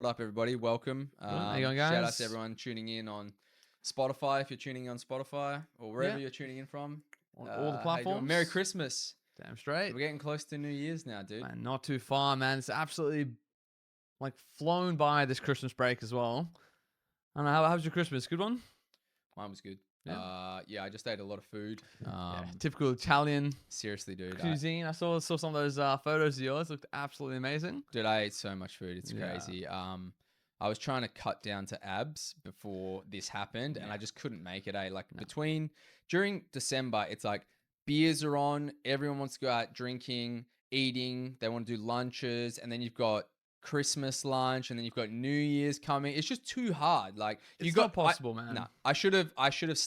What up, everybody? Welcome. How you going, Shout out guys? to everyone tuning in on Spotify if you're tuning in on Spotify or wherever Yeah. you're tuning in from. On all the How you doing? platforms. Merry Christmas. Damn straight. We're getting close to New Year's now, dude. Man, not too far, man. It's absolutely flown by this Christmas break as well. I don't know, how was your Christmas? Good one? Mine was good. Yeah. Yeah, I just ate a lot of food. Yeah, typical Italian Seriously, dude. cuisine. I saw some of those photos of yours. Looked absolutely amazing. Dude, I ate so much food. It's Yeah. crazy. I was trying to cut down to abs before this happened, and I just couldn't make it. During December, it's like beers are on. Everyone wants to go out drinking, eating. They want to do lunches, and then you've got Christmas lunch, and then you've got New Year's coming. It's just too hard. Like It's not possible, man. No, I should have I did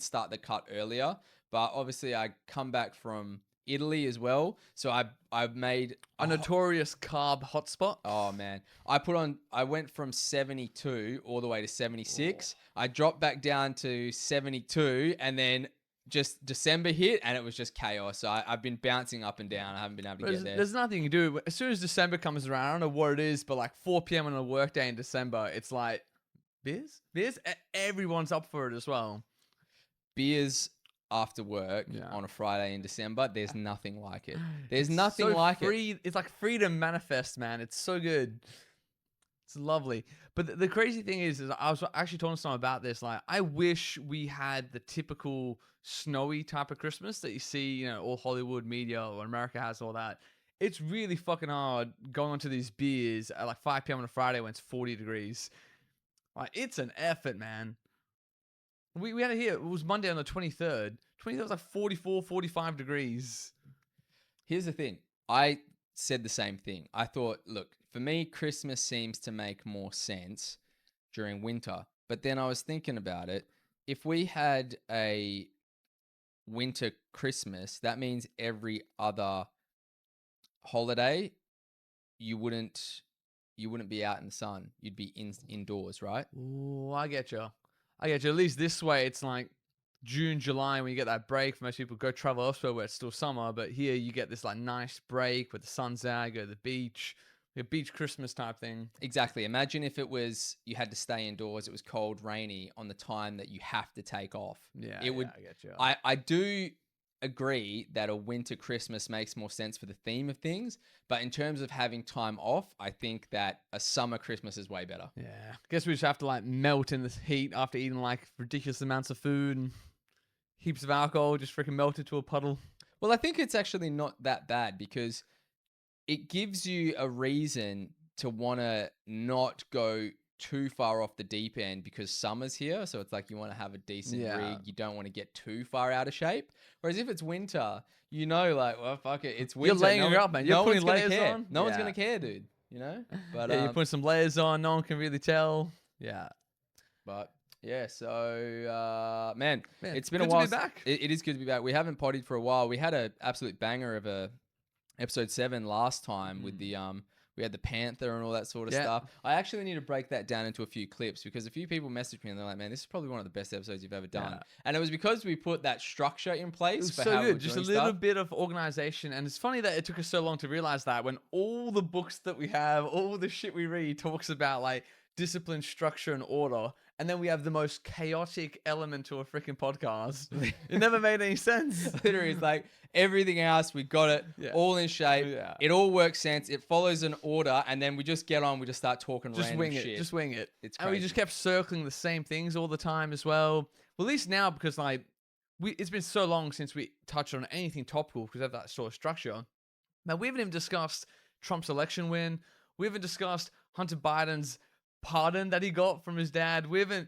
start the cut earlier, but obviously I come back from Italy as well, so I've made A notorious carb hotspot. Oh man, I went from 72 all the way to 76. I dropped back down to 72, and then just December hit, and it was just chaos. So I've been bouncing up and down. I haven't been able to get there. There's nothing you can do. As soon as December comes around, I don't know what it is, but 4 p.m. on a work day in December, it's like beers. Everyone's up for it as well. Beers after work on a Friday in December, there's nothing like it. There's nothing like it. It's like freedom manifest, man. It's so good. It's lovely. But the crazy thing is I was actually talking to someone about this. I wish we had the typical snowy type of Christmas that you see, all Hollywood media or America has, all that. It's really fucking hard going onto these beers at 5 p.m. on a Friday when it's 40 degrees. It's an effort, man. We had it here. It was Monday on the 23rd. 23rd was 44, 45 degrees. Here's the thing. I said the same thing. I thought, look, for me, Christmas seems to make more sense during winter. But then I was thinking about it. If we had a winter Christmas, that means every other holiday, you wouldn't be out in the sun. You'd be indoors, right? Ooh, I get you. At least this way, it's like June, July, when you get that break. Most people go travel elsewhere where it's still summer, but here you get this nice break where the sun's out, go to the beach, a beach Christmas type thing. Exactly. Imagine if it was you had to stay indoors, it was cold, rainy on the time that you have to take off. Yeah, it would. I get you. I do agree that a winter Christmas makes more sense for the theme of things, but in terms of having time off, I think that a summer Christmas is way better. Yeah, I guess we just have to melt in this heat after eating ridiculous amounts of food and heaps of alcohol, just freaking melt into a puddle. Well, I think it's actually not that bad because it gives you a reason to want to not go too far off the deep end because summer's here. So it's like you want to have a decent rig. You don't want to get too far out of shape. Whereas if it's winter, well, fuck it. It's winter. You're laying her up, man. You're putting layers on. No one's going to care, dude. But you're putting some layers on. No one can really tell. Yeah. But yeah, so man, it's been good a while. To be back. It is good to be back. We haven't pottied for a while. We had an absolute banger of a episode 7 last time with the we had the panther and all that sort of stuff. I actually need to break that down into a few clips because a few people messaged me and they're like, man, this is probably one of the best episodes you've ever done. And it was because we put that structure in place. It was for so how good. we're Just a doing little stuff. bit of organization. And it's funny that it took us so long to realize that when all the books that we have, all the shit we read talks about discipline, structure, and order. And then we have the most chaotic element to a freaking podcast. It never made any sense. Literally, it's like everything else, we got it all in shape. Yeah. It all works sense. It follows an order, and then we just get on. We just start talking random shit. Just wing it. It's and we just kept circling the same things all the time as well. Well, at least now because it's been so long since we touched on anything topical because of that sort of structure. Now we haven't even discussed Trump's election win. We haven't discussed Hunter Biden's pardon that he got from his dad. We haven't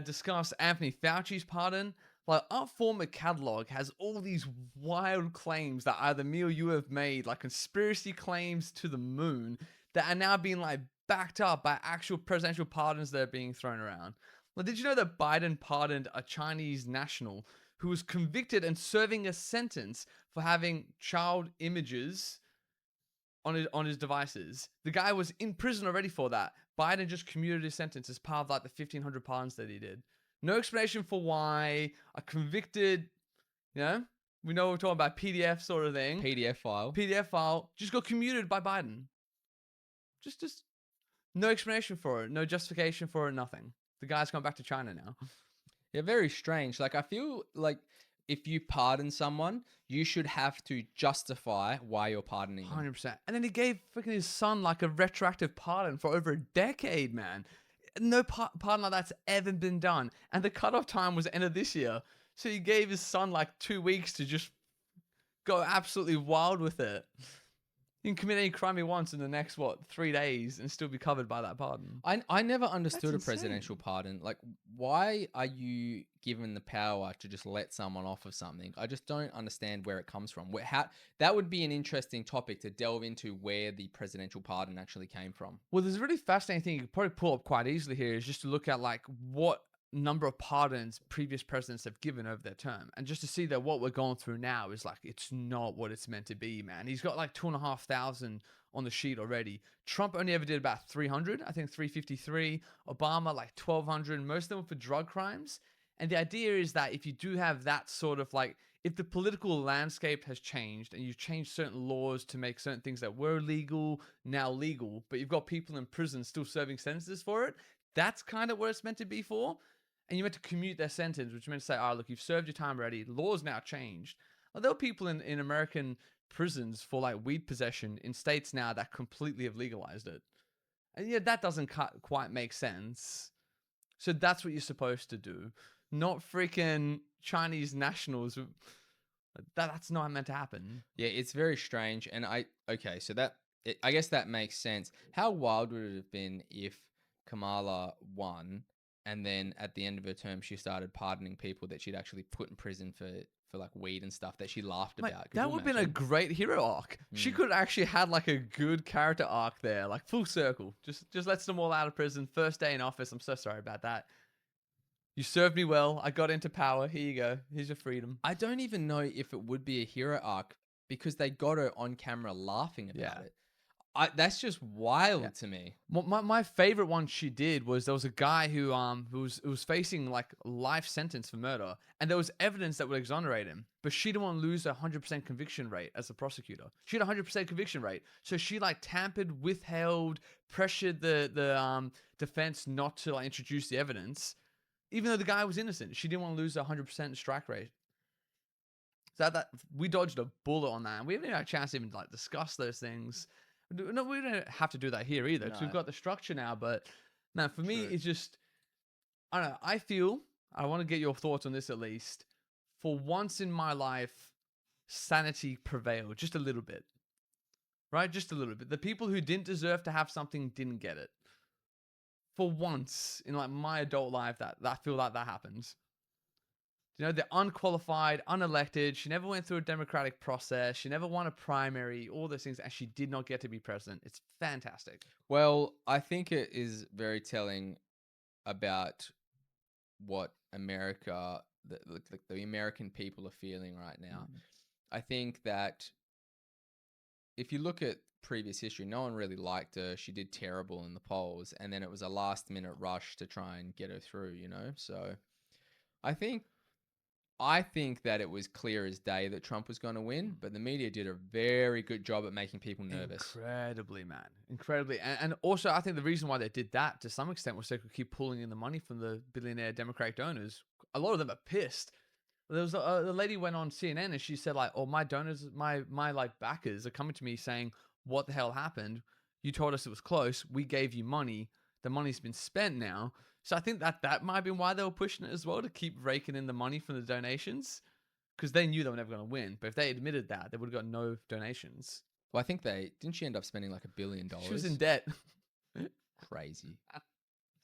discussed Anthony Fauci's pardon. Our former catalog has all these wild claims that either me or you have made, conspiracy claims to the moon, that are now being backed up by actual presidential pardons that are being thrown around. Did you know that Biden pardoned a Chinese national who was convicted and serving a sentence for having child images on his devices? The guy was in prison already for that. Biden just commuted his sentence as part of the 1,500 pardons that he did. No explanation for why. A convicted, we know we're talking about PDF sort of thing. PDF file just got commuted by Biden. Just No explanation for it. No justification for it. Nothing. The guy's gone back to China now. Yeah, very strange. Like, I feel like if you pardon someone, you should have to justify why you're pardoning them. 100%. And then he gave freaking his son like a retroactive pardon for over a decade, man. No pardon like that's ever been done. And the cutoff time was the end of this year. So he gave his son like 2 weeks to just go absolutely wild with it. You can commit any crime he wants in the next, 3 days and still be covered by that pardon. I never understood a That's insane. presidential pardon. Like, why are you given the power to just let someone off of something? I just don't understand where it comes from. That would be an interesting topic to delve into, where the presidential pardon actually came from. Well, there's a really fascinating thing you could probably pull up quite easily here is just to look at like what number of pardons previous presidents have given over their term, and just to see that what we're going through now is like it's not what it's meant to be, man. He's got like 2,500 on the sheet already. Trump only ever did about 300, I think 353. Obama like 1,200, most of them were for drug crimes. And the idea is that if you do have that sort of like, if the political landscape has changed and you've changed certain laws to make certain things that were legal now legal, but you've got people in prison still serving sentences for it, that's kind of what it's meant to be for. And you meant to commute their sentence, which meant to say, look, you've served your time already. Law's now changed. Well, there are people in American prisons for like weed possession in states now that completely have legalized it. And yeah, that doesn't quite make sense. So that's what you're supposed to do. Not freaking Chinese nationals. That's not meant to happen. Yeah, it's very strange. And I guess that makes sense. How wild would it have been if Kamala won, and then at the end of her term, she started pardoning people that she'd actually put in prison for like weed and stuff that she laughed about? That would have been a great hero arc. She could actually had like a good character arc there, like full circle. Just lets them all out of prison. First day in office. I'm so sorry about that. You served me well. I got into power. Here you go. Here's your freedom. I don't even know if it would be a hero arc because they got her on camera laughing about it. That's just wild to me. My favorite one she did was there was a guy who was facing like life sentence for murder, and there was evidence that would exonerate him, but she didn't want to lose a 100% conviction rate as a prosecutor. She had a 100% conviction rate, so she like tampered, withheld, pressured the defense not to like introduce the evidence, even though the guy was innocent. She didn't want to lose a 100% strike rate. So that we dodged a bullet on that, and we haven't even had a chance to even like discuss those things. No, we don't have to do that here either, because we've got the structure now. But man, for me, it's just, I don't know. I want to get your thoughts on this at least. For once in my life, sanity prevailed just a little bit, right? Just a little bit. The people who didn't deserve to have something didn't get it. For once in like my adult life, that I feel like that happens. You know, they're unqualified, unelected. She never went through a democratic process. She never won a primary, all those things, and she did not get to be president. It's fantastic. Well, I think it is very telling about what America, the American people are feeling right now. I think that if you look at previous history, no one really liked her. She did terrible in the polls, and then it was a last-minute rush to try and get her through, you know? So I think that it was clear as day that Trump was going to win, but the media did a very good job at making people nervous. Incredibly, man. Incredibly. And also, I think the reason why they did that to some extent was they could keep pulling in the money from the billionaire Democratic donors. A lot of them are pissed. There was the lady went on CNN and she said like, oh, my donors, my like backers are coming to me saying, what the hell happened? You told us it was close. We gave you money. The money's been spent now. So I think that might have been why they were pushing it as well, to keep raking in the money from the donations, because they knew they were never going to win. But if they admitted that, they would have got no donations. Well, I think didn't she end up spending like $1 billion? She was in debt. Crazy.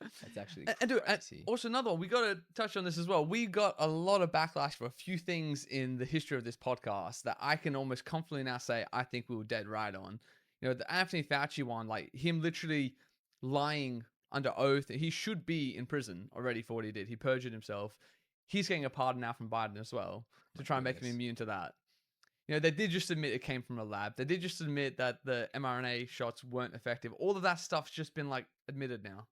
That's actually crazy. And also another one, we got to touch on this as well. We got a lot of backlash for a few things in the history of this podcast that I can almost confidently now say I think we were dead right on. You know, the Anthony Fauci one, like him literally lying under oath. He should be in prison already for what he did. He perjured himself. He's getting a pardon now from Biden as well to try and make him immune to that. You know, they did just admit it came from a lab. They did just admit that the mRNA shots weren't effective. All of that stuff's just been like admitted now.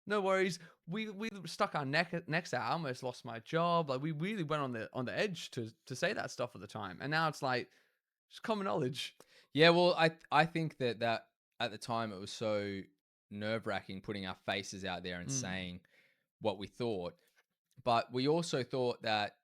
No worries. We stuck our necks out. I almost lost my job. Like we really went on the edge to say that stuff at the time. And now it's like just common knowledge. Yeah, well, I think that at the time, it was so nerve-wracking putting our faces out there and saying what we thought. But we also thought that,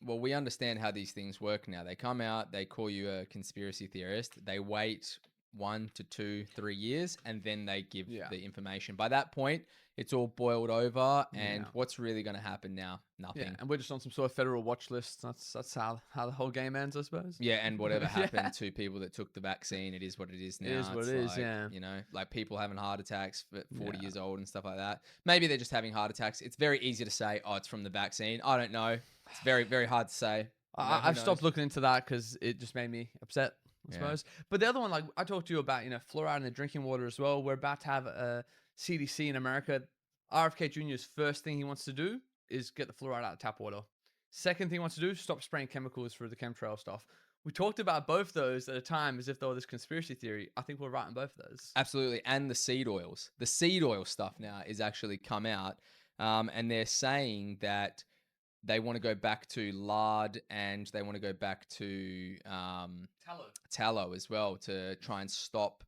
well, we understand how these things work now. They come out, they call you a conspiracy theorist. They wait 1 to 2, 3 years, and then they give the information. By that point, it's all boiled over, and what's really going to happen now? Nothing. Yeah, and we're just on some sort of federal watch list. That's how the whole game ends, I suppose. Yeah, and whatever happened to people that took the vaccine, it is what it is now. It is what it's it is, like, yeah. You know, like people having heart attacks at 40 years old and stuff like that. Maybe they're just having heart attacks. It's very easy to say, oh, it's from the vaccine. I don't know. It's very, very hard to say. I've stopped looking into that because it just made me upset, I suppose. But the other one, like I talked to you about, fluoride in the drinking water as well. We're about to have a CDC in America. RFK Jr.'s first thing he wants to do is get the fluoride out of tap water. Second thing he wants to do, stop spraying chemicals through the chemtrail stuff. We talked about both those at a time as if they were this conspiracy theory. I think we're right on both of those. Absolutely. And the seed oils. The seed oil stuff now is actually come out. And they're saying that they want to go back to lard, and they want to go back to tallow as well, to try and stop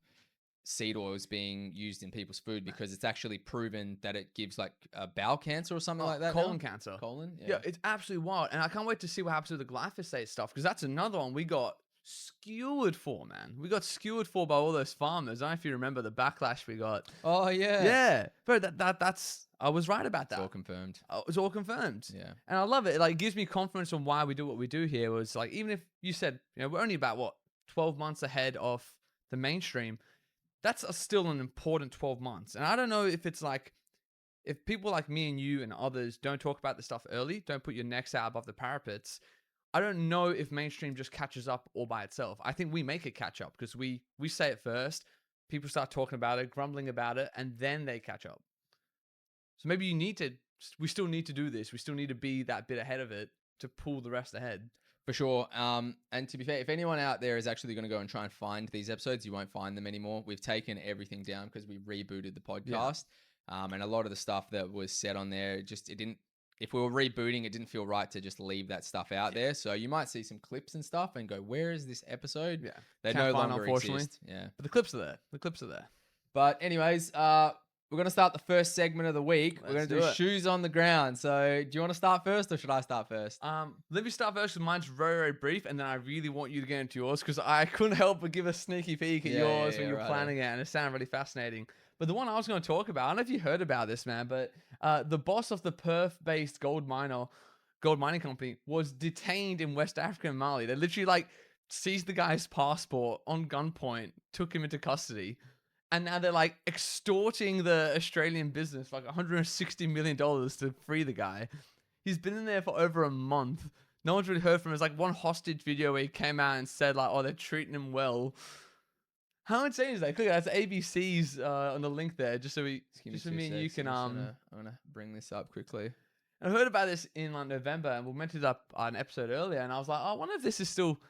seed oils being used in people's food, because it's actually proven that it gives like bowel cancer or something like that. Colon cancer. Colon. Yeah, it's absolutely wild. And I can't wait to see what happens with the glyphosate stuff, because that's another one we got skewered for, man. We got skewered for by all those farmers. I don't know if you remember the backlash we got. Oh, yeah. Yeah. But that's I was right about that. It's all confirmed. It's all confirmed. Yeah. And I love it. Like, it gives me confidence on why we do what we do here. Was like, even if you said, we're only about 12 months ahead of the mainstream, that's still an important 12 months. And I don't know if it's like, if people like me and you and others don't talk about this stuff early, don't put your necks out above the parapets, I don't know if mainstream just catches up all by itself. I think we make it catch up, because we say it first, people start talking about it, grumbling about it, and then they catch up. So maybe we still need to do this. We still need to be that bit ahead of it to pull the rest ahead. For sure. And to be fair, if anyone out there is actually going to go and try and find these episodes, you won't find them anymore. We've taken everything down because we rebooted the podcast. Yeah. And a lot of the stuff that was said on there, if we were rebooting, it didn't feel right to just leave that stuff out there. So you might see some clips and stuff and go, where is this episode? Yeah. They no longer exist. Yeah. But the clips are there. But anyways, we're going to start the first segment of the week. We're going to do shoes on the ground. So do you want to start first, or should I start first? Let me start first, because mine's very, very brief. And then I really want you to get into yours, because I couldn't help but give a sneaky peek at yours when you were planning it. And it sounded really fascinating. But the one I was going to talk about, I don't know if you heard about this, man, but the boss of the Perth-based gold mining company was detained in West Africa and Mali. They literally seized the guy's passport on gunpoint, took him into custody. And now they're extorting the Australian business $160 million to free the guy. He's been in there for over a month. No one's really heard from him. There's one hostage video where he came out and said they're treating him well. How insane is that? Look, that's ABC's on the link there, just so me and you can. I'm gonna bring this up quickly. I heard about this in November, and we mentioned it up an episode earlier, and I was like, I wonder if this is still.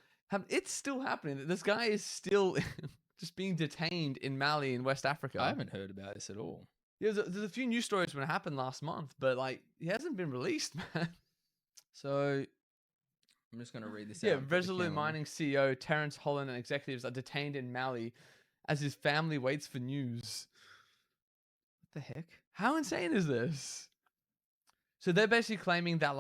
It's still happening. This guy is still just being detained in Mali in West Africa. I haven't heard about this at all. Yeah, there's a few news stories when it happened last month, but he hasn't been released, man. So I'm just going to read this out. Yeah, Resolute Mining CEO Terence Holland and executives are detained in Mali as his family waits for news. What the heck? How insane is this? So they're basically claiming that,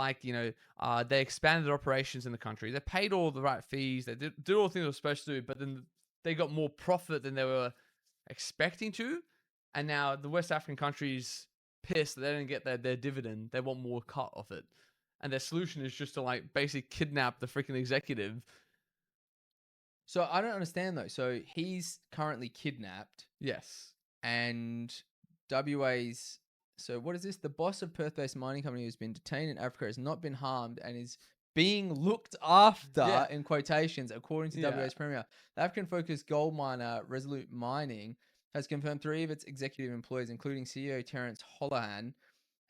they expanded operations in the country. They paid all the right fees. They did all the things they were supposed to do, but then they got more profit than they were expecting to. And now the West African country's pissed that they didn't get their dividend. They want more cut of it. And their solution is just to basically kidnap the freaking executive. So I don't understand though. So he's currently kidnapped. Yes. And WA's... So what is this? The boss of Perth-based mining company who's been detained in Africa has not been harmed and is being looked after, in quotations, according to WA's premier. The African-focused gold miner Resolute Mining has confirmed 3 of its executive employees, including CEO Terence Holland,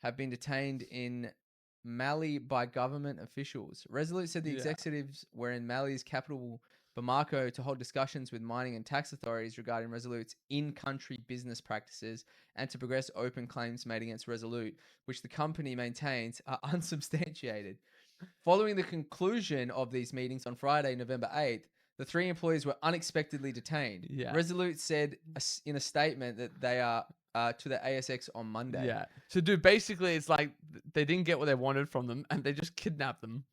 have been detained in Mali by government officials. Resolute said the executives were in Mali's capital, Bamako, to hold discussions with mining and tax authorities regarding Resolute's in-country business practices and to progress open claims made against Resolute, which the company maintains are unsubstantiated. Following the conclusion of these meetings on Friday, November 8th, The 3 employees were unexpectedly detained. Yeah. Resolute said in a statement that they are to the ASX on Monday. Yeah. So, dude, basically, it's like they didn't get what they wanted from them, and they just kidnapped them.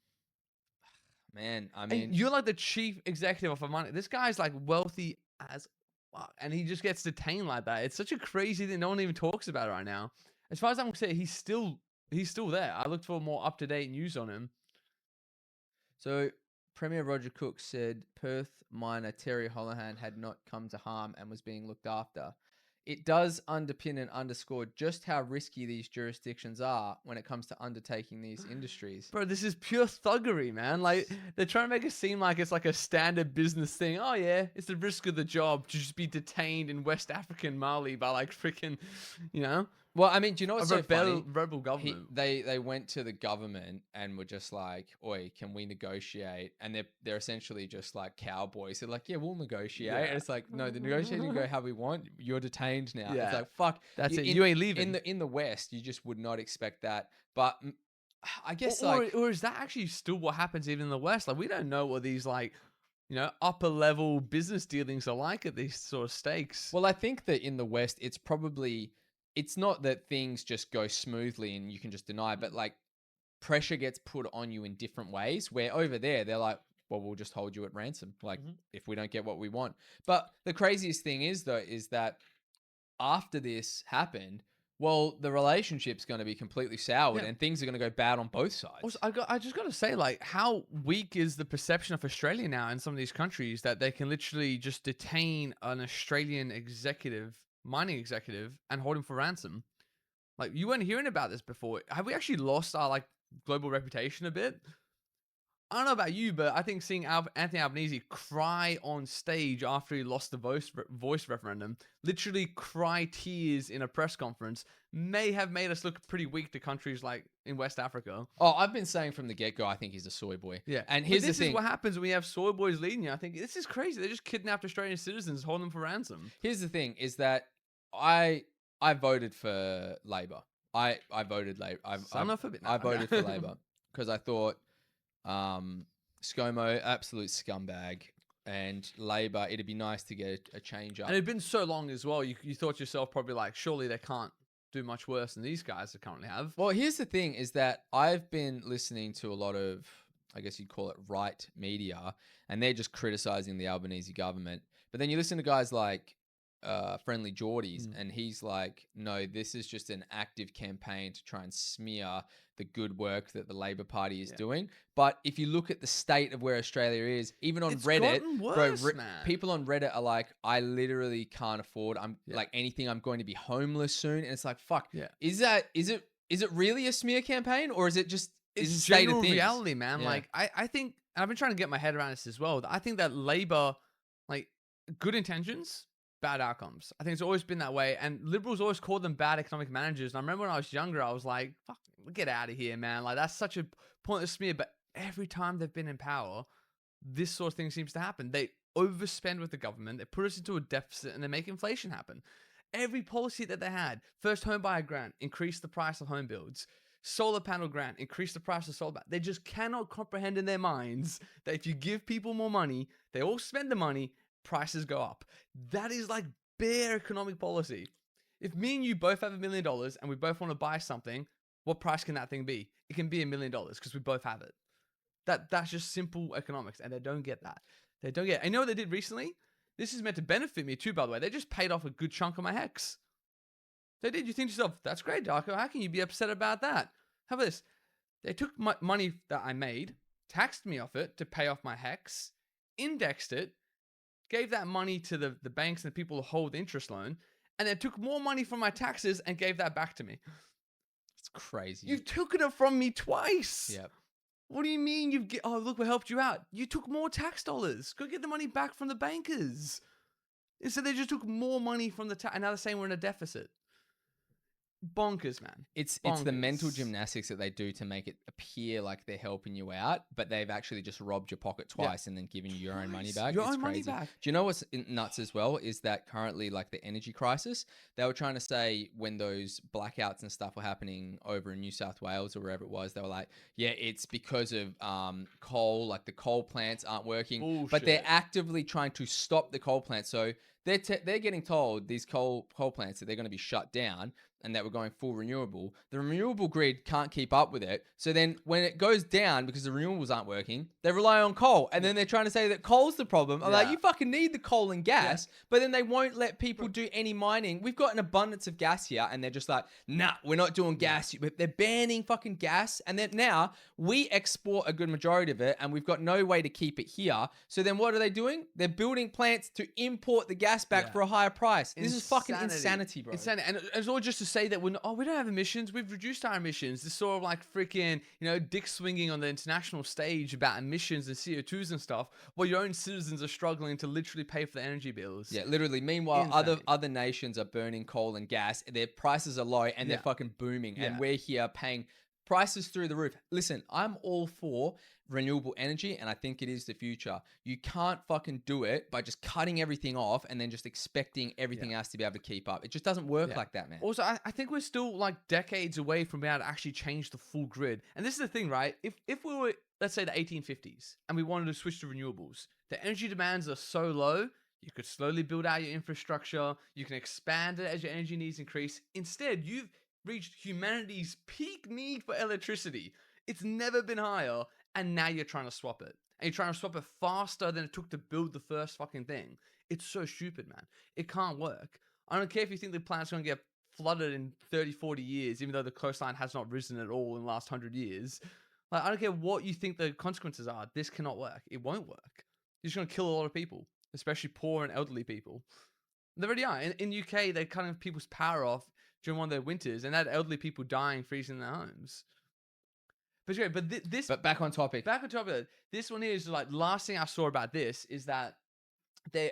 Man, I And mean, you're like the chief executive of a money. This guy's like wealthy as fuck, and he just gets detained like that. It's such a crazy thing. No one even talks about it right now. As far as I'm concerned, he's still there. I looked for more up to date news on him. so Premier Roger Cook said Perth miner Terry Holohan had not come to harm and was being looked after. It does underpin and underscore just how risky these jurisdictions are when it comes to undertaking these industries. Bro, this is pure thuggery, man. Like, they're trying to make it seem like it's like a standard business thing. Oh, yeah, it's the risk of the job to just be detained in West African Mali by, like, freaking, you know? Well, I mean, do you know what's so funny? Rebel government. They went to the government and were just like, "Oi, can we negotiate?" And they're essentially just like cowboys. They're like, "Yeah, we'll negotiate." Yeah. And it's like, no, the negotiating didn't go how we want. You're detained now. Yeah. It's like, fuck. That's it. You ain't leaving. In the West, you just would not expect that. But I guess or is that actually still what happens even in the West? Like, we don't know what these like, you know, upper level business dealings are like at these sort of stakes. Well, I think that in the West, it's not that things just go smoothly and you can just deny, but like pressure gets put on you in different ways, where over there, they're like, well, we'll just hold you at ransom. Like if we don't get what we want. But the craziest thing is that after this happened, well, the relationship's going to be completely soured and things are going to go bad on both sides. Also, I just got to say, like, how weak is the perception of Australia now in some of these countries that they can literally just detain an Australian mining executive and hold him for ransom? Like, you weren't hearing about this before. Have we actually lost our like global reputation a bit? I don't know about you, but I think seeing Anthony Albanese cry on stage after he lost the voice referendum, literally cry tears in a press conference, may have made us look pretty weak to countries like in West Africa. Oh, I've been saying from the get-go, I think he's a soy boy. Yeah. And here's the thing. This is what happens when you have soy boys leading you. I think this is crazy. They just kidnapped Australian citizens, hold them for ransom. Here's the thing, is that I voted for Labor. I voted Labor. I voted for Labor because I thought ScoMo, absolute scumbag, and Labor, it'd be nice to get a change up. And it'd been so long as well. You thought yourself probably like, surely they can't do much worse than these guys that currently have. Well, here's the thing, is that I've been listening to a lot of, I guess you'd call it right media, and they're just criticizing the Albanese government. But then you listen to guys like Friendly Geordies, and he's like, no, this is just an active campaign to try and smear the good work that the Labor Party is doing. But if you look at the state of where Australia is, even on Reddit, people on Reddit are like, I literally can't afford, like anything, I'm going to be homeless soon. And it's like, fuck, is it really a smear campaign, or is it just it's general reality, man? Yeah. Like I think, and I've been trying to get my head around this as well. I think that Labor, like, good intentions, bad outcomes. I think it's always been that way. And Liberals always called them bad economic managers. And I remember when I was younger, I was like, fuck, get out of here, man. Like, that's such a pointless smear. But every time they've been in power, this sort of thing seems to happen. They overspend with the government. They put us into a deficit and they make inflation happen. Every policy that they had, first home buyer grant, increase the price of home builds. Solar panel grant, increase the price of solar. They just cannot comprehend in their minds that if you give people more money, they all spend the money, prices go up. That is like bare economic policy. If me and you both have $1 million and we both want to buy something, what price can that thing be? It can be $1 million because we both have it. That's just simple economics, and they don't get that. They don't get it. I know what they did recently. This is meant to benefit me too, by the way. They just paid off a good chunk of my HEX. They did. You think to yourself, that's great, Darko. How can you be upset about that? How about this? They took my money that I made, taxed me off it to pay off my HEX, indexed it, gave that money to the banks and the people who hold the interest loan, and then took more money from my taxes and gave that back to me. It's crazy. You've taken it from me twice. Yep. What do you mean oh, look, we helped you out. You took more tax dollars. Go get the money back from the bankers. Instead, they just took more money from the tax, and now they're saying we're in a deficit. bonkers, man. It's the mental Bonkers. gymnastics that they do to make it appear like they're helping you out, but they've actually just robbed your pocket twice and then given you your own money Twice. back. Your It's own money crazy. back. Do you know what's nuts as well? Is that currently, like, the energy crisis, they were trying to say when those blackouts and stuff were happening over in New South Wales or wherever it was, they were like, yeah, it's because of coal, like the coal plants aren't working, but they're Bullshit. actively trying to stop the coal plants. So they're getting told, these coal plants, that they're going to be shut down and that we're going full renewable. The renewable grid can't keep up with it. So then when it goes down because the renewables aren't working, they rely on coal. And then they're trying to say that coal's the problem. I'm like, Yeah. you fucking need the coal and gas, but then they won't let people do any mining. We've got an abundance of gas here, and they're just like, nah, we're not doing gas. They're banning fucking gas. And then now we export a good majority of it, and we've got no way to keep it here. So then what are they doing? They're building plants to import the gas back for a higher price. This is fucking insanity, bro. Insanity. And it's all just to say that we don't have emissions. We've reduced our emissions. This sort of like freaking, dick swinging on the international stage about emissions and CO2s and stuff, while your own citizens are struggling to literally pay for the energy bills. Yeah, literally. Meanwhile, Insane. other nations are burning coal and gas. Their prices are low and they're fucking booming. And we're here paying prices through the roof. Listen, I'm all for renewable energy, and I think it is the future. You can't fucking do it by just cutting everything off and then just expecting everything else to be able to keep up. It just doesn't work like that, man. Also, I think we're still like decades away from being able to actually change the full grid. And this is the thing, right? If we were, let's say, the 1850s, and we wanted to switch to renewables, the energy demands are so low, you could slowly build out your infrastructure. You can expand it as your energy needs increase. Instead, you've reached humanity's peak need for electricity. It's never been higher, and now you're trying to swap it. And you're trying to swap it faster than it took to build the first fucking thing. It's so stupid, man. It can't work. I don't care if you think the planet's going to get flooded in 30, 40 years, even though the coastline has not risen at all in the last 100 years. Like, I don't care what you think the consequences are. This cannot work. It won't work. You're just going to kill a lot of people, especially poor and elderly people. They already are. In UK, they're cutting people's power off during one of their winters, and they had elderly people dying, freezing in their homes. But yeah, But back on topic. Back on top of it, this one is like, last thing I saw about this is that they're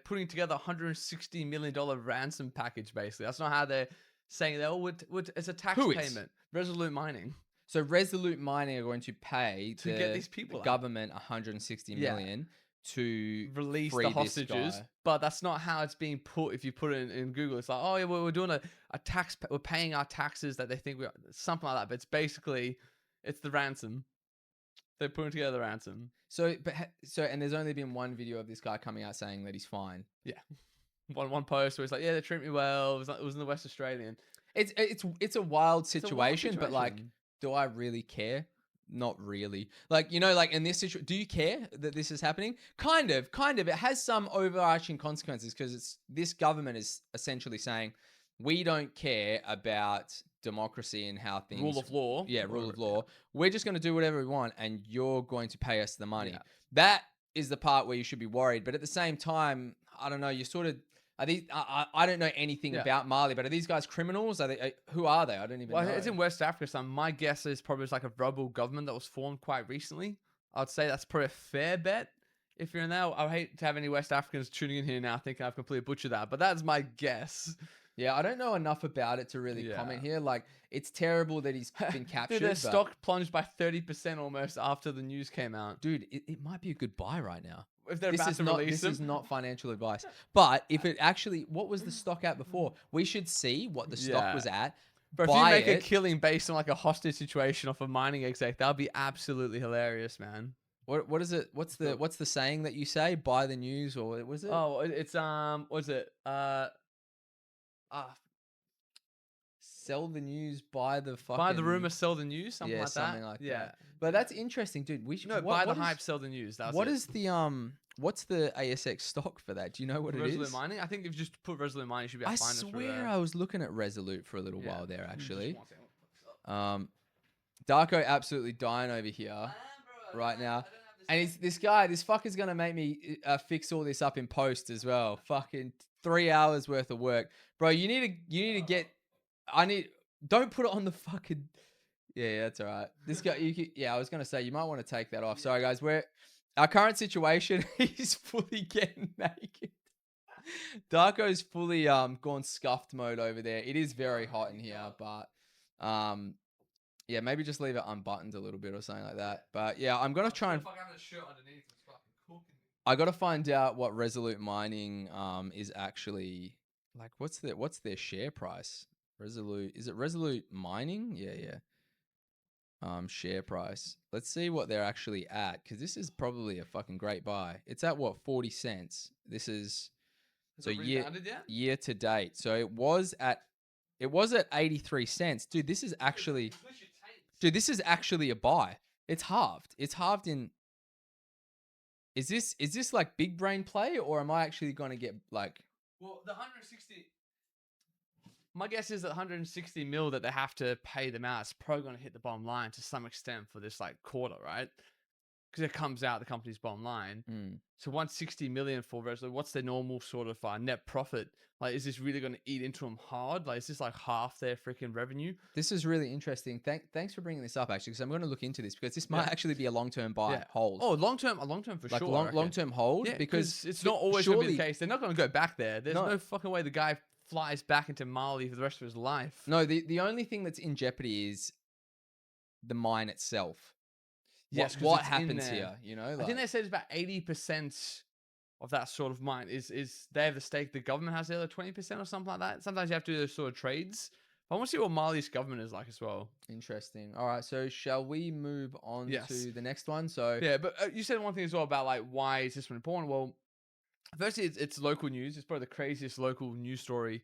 putting together a $160 million ransom package, basically. That's not how they're saying that. It's a tax payment. Resolute Mining. So Resolute Mining are going to pay to get these people government $160 million to release free the hostages. this guy. But that's not how it's being put. If you put it in Google, it's like, oh yeah, we're doing a tax. We're paying our taxes that they think we are, something like that. But it's basically, it's the ransom. They're putting together the ransom. And there's only been one video of this guy coming out saying that he's fine. Yeah, one post where it's like, yeah, they treat me well. It was in the West Australian. It's a wild situation, but like, do I really care? Not really. Like, like in this situation, do you care that this is happening? Kind of. It has some overarching consequences because this government is essentially saying, we don't care about democracy and how things... Rule of law. Yeah, rule of law. We're just going to do whatever we want and you're going to pay us the money. Yeah. That is the part where you should be worried. But at the same time, I don't know, you sort of... Are these? I don't know anything about Mali, but are these guys criminals? Are they? Who are they? I don't even know. It's in West Africa, so my guess is probably it's like a rebel government that was formed quite recently. I'd say that's probably a fair bet. If you're in there, I hate to have any West Africans tuning in here now thinking I've completely butchered that, but that's my guess. Yeah, I don't know enough about it to really comment here. Like, it's terrible that he's been captured. Dude, their stock plunged by 30% almost after the news came out. Dude, it might be a good buy right now. If they're about to release them. This is not financial advice. But if it actually, what was the stock at before? We should see what the stock was at. But if you make a killing based on like a hostage situation off a mining exec, that would be absolutely hilarious, man. What is it? What's the saying that you say? Buy the news, or what was it? Oh, it's what's it? Sell the news, buy the fucking... Buy the rumor, sell the news, something like that. Something like that. But that's interesting, dude. We should buy the hype, sell the news. Is the what's the ASX stock for that? Do you know what it is? Resolute Mining. I think if you just put Resolute Mining, you should be able to find it. I swear I was looking at Resolute for a little while there, actually. Darko absolutely dying over here right now. And this fucker's gonna make me fix all this up in post as well. Fucking 3 hours worth of work, bro. You need to get. Don't put it on the fucking. Yeah, that's all right. This guy, I was gonna say you might want to take that off. Sorry, guys. Our current situation, he's fully getting naked. Darko's fully gone scuffed mode over there. It is very hot in here, but yeah, maybe just leave it unbuttoned a little bit or something like that. But yeah, I'm gonna try and I gotta find out what Resolute Mining is actually like. What's their share price? Resolute, is it Resolute Mining? Yeah. Share price. Let's see what they're actually at, because this is probably a fucking great buy. It's at what, 40 cents. This is Has it rebounded yet? year to date. So it was at 83 cents. Dude, this is actually a buy. It's halved. It's halved in. Is this like big brain play, or am I actually going to get like? Well, the 160. My guess is that 160 mil that they have to pay them out is probably going to hit the bottom line to some extent for this like quarter, right? Because it comes out the company's bottom line. So 160 million for Resolute. What's their normal sort of net profit? Like, is this really going to eat into them hard? Like, is this like half their freaking revenue? This is really interesting. Thanks for bringing this up, actually, because I'm going to look into this, because this might actually be a long-term buy, hold. Oh, long-term for like sure. Long-term hold, Yeah, because it's not always going to be the case. They're not going to go back there. There's no fucking way the guy flies back into Mali for the rest of his life. No, the only thing that's in jeopardy is the mine itself. Yes, what happens here? You know, like, I think they said it's about 80% of that sort of mine is they have the stake. The government has the other 20% or something like that. Sometimes you have to do those sort of trades. I want to see what Mali's government is like as well. Interesting. All right, so shall we move on to the next one? So yeah, but you said one thing as well about like why is this one important? Well, firstly, it's local news. It's probably the craziest local news story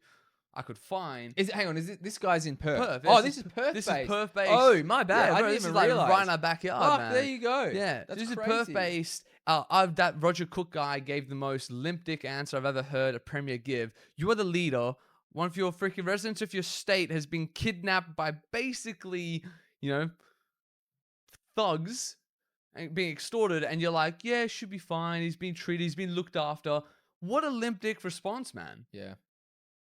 I could find. Hang on, this guy's in Perth? Oh, this is Perth. This is Perth based. Oh, my bad. Yeah, I didn't even realize. Like right in our backyard, man. There you go. Yeah, that's this crazy. is Perth based. That Roger Cook guy gave the most limp dick answer I've ever heard a premier give. You are the leader. One of your freaking residents of your state has been kidnapped by basically, thugs and being extorted, and you're like, yeah, should be fine. He's been treated. He's been looked after. What a limp dick response, man. Yeah.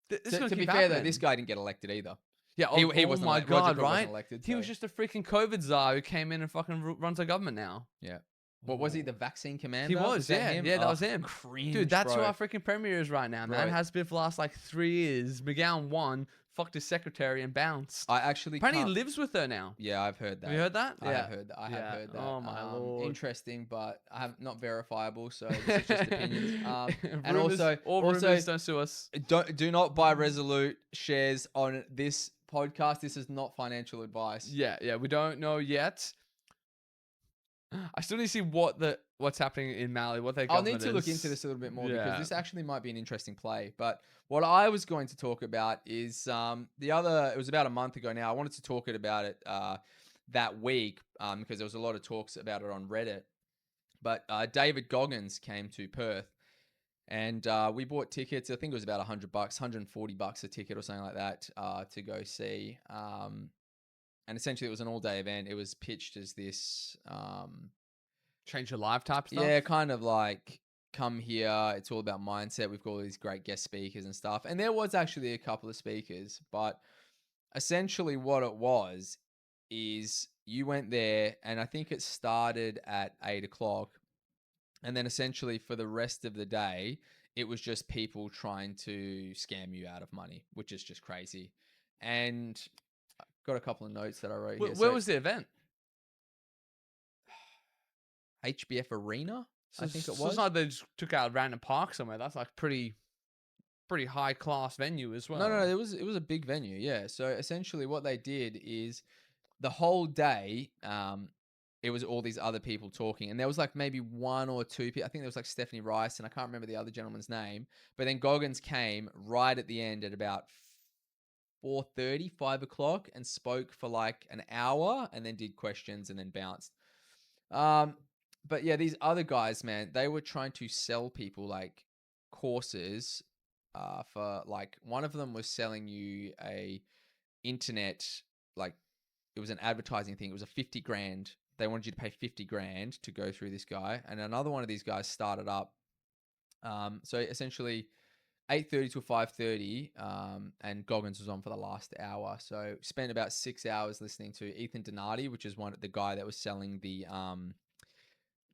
To be fair, though, this guy didn't get elected either. Yeah, he wasn't. My God, Roger right? Wasn't elected, he was just a freaking COVID czar who came in and fucking runs our government now. Yeah. What was he? The vaccine commander? He was, that him? Yeah, that was him. Cringe, dude, that's bro. who our freaking premier is right now, man. Bro. Has been for the last like 3 years. McGowan won, fucked his secretary and bounced. I actually apparently he lives with her now. Yeah, I've heard that. Have you heard that? I have heard that. I have heard that. Oh my lord. Interesting, but I have not verifiable, so this is just opinions. And rumors, also, don't sue us. Do not buy Resolute shares on this podcast. This is not financial advice. Yeah, we don't know yet. I still need to see what's happening in Mali, what their government I'll need to look is. into this a little bit more, because this actually might be an interesting play. But what I was going to talk about is it was about a month ago now. I wanted to talk about it that week because there was a lot of talks about it on Reddit. But David Goggins came to Perth, and we bought tickets. I think it was about $100, $140 a ticket or something like that to go see. And essentially, it was an all-day event. It was pitched as this change your life type stuff. Yeah, kind of like come here. It's all about mindset. We've got all these great guest speakers and stuff. And there was actually a couple of speakers, but essentially what it was is you went there, and I think it started at 8:00, and then essentially for the rest of the day, it was just people trying to scam you out of money, which is just crazy. And got a couple of notes that I wrote here. Where was the event? HBF Arena, I think it was. So it's not they just took out a random park somewhere. That's like pretty high class venue as well. No, it was a big venue, yeah. So essentially what they did is the whole day, it was all these other people talking, and there was like maybe one or two people. I think there was like Stephanie Rice, and I can't remember the other gentleman's name. But then Goggins came right at the end at about 4:30, 5:00, and spoke for like an hour, and then did questions, and then bounced. But yeah, these other guys, man, they were trying to sell people like courses for like, one of them was selling you a internet, like it was an advertising thing. It was a 50 grand. They wanted you to pay 50 grand to go through this guy. And another one of these guys started up. So essentially 8:30 to 5:30, and Goggins was on for the last hour. So spent about 6 hours listening to Ethan Donati, which is the guy that was selling the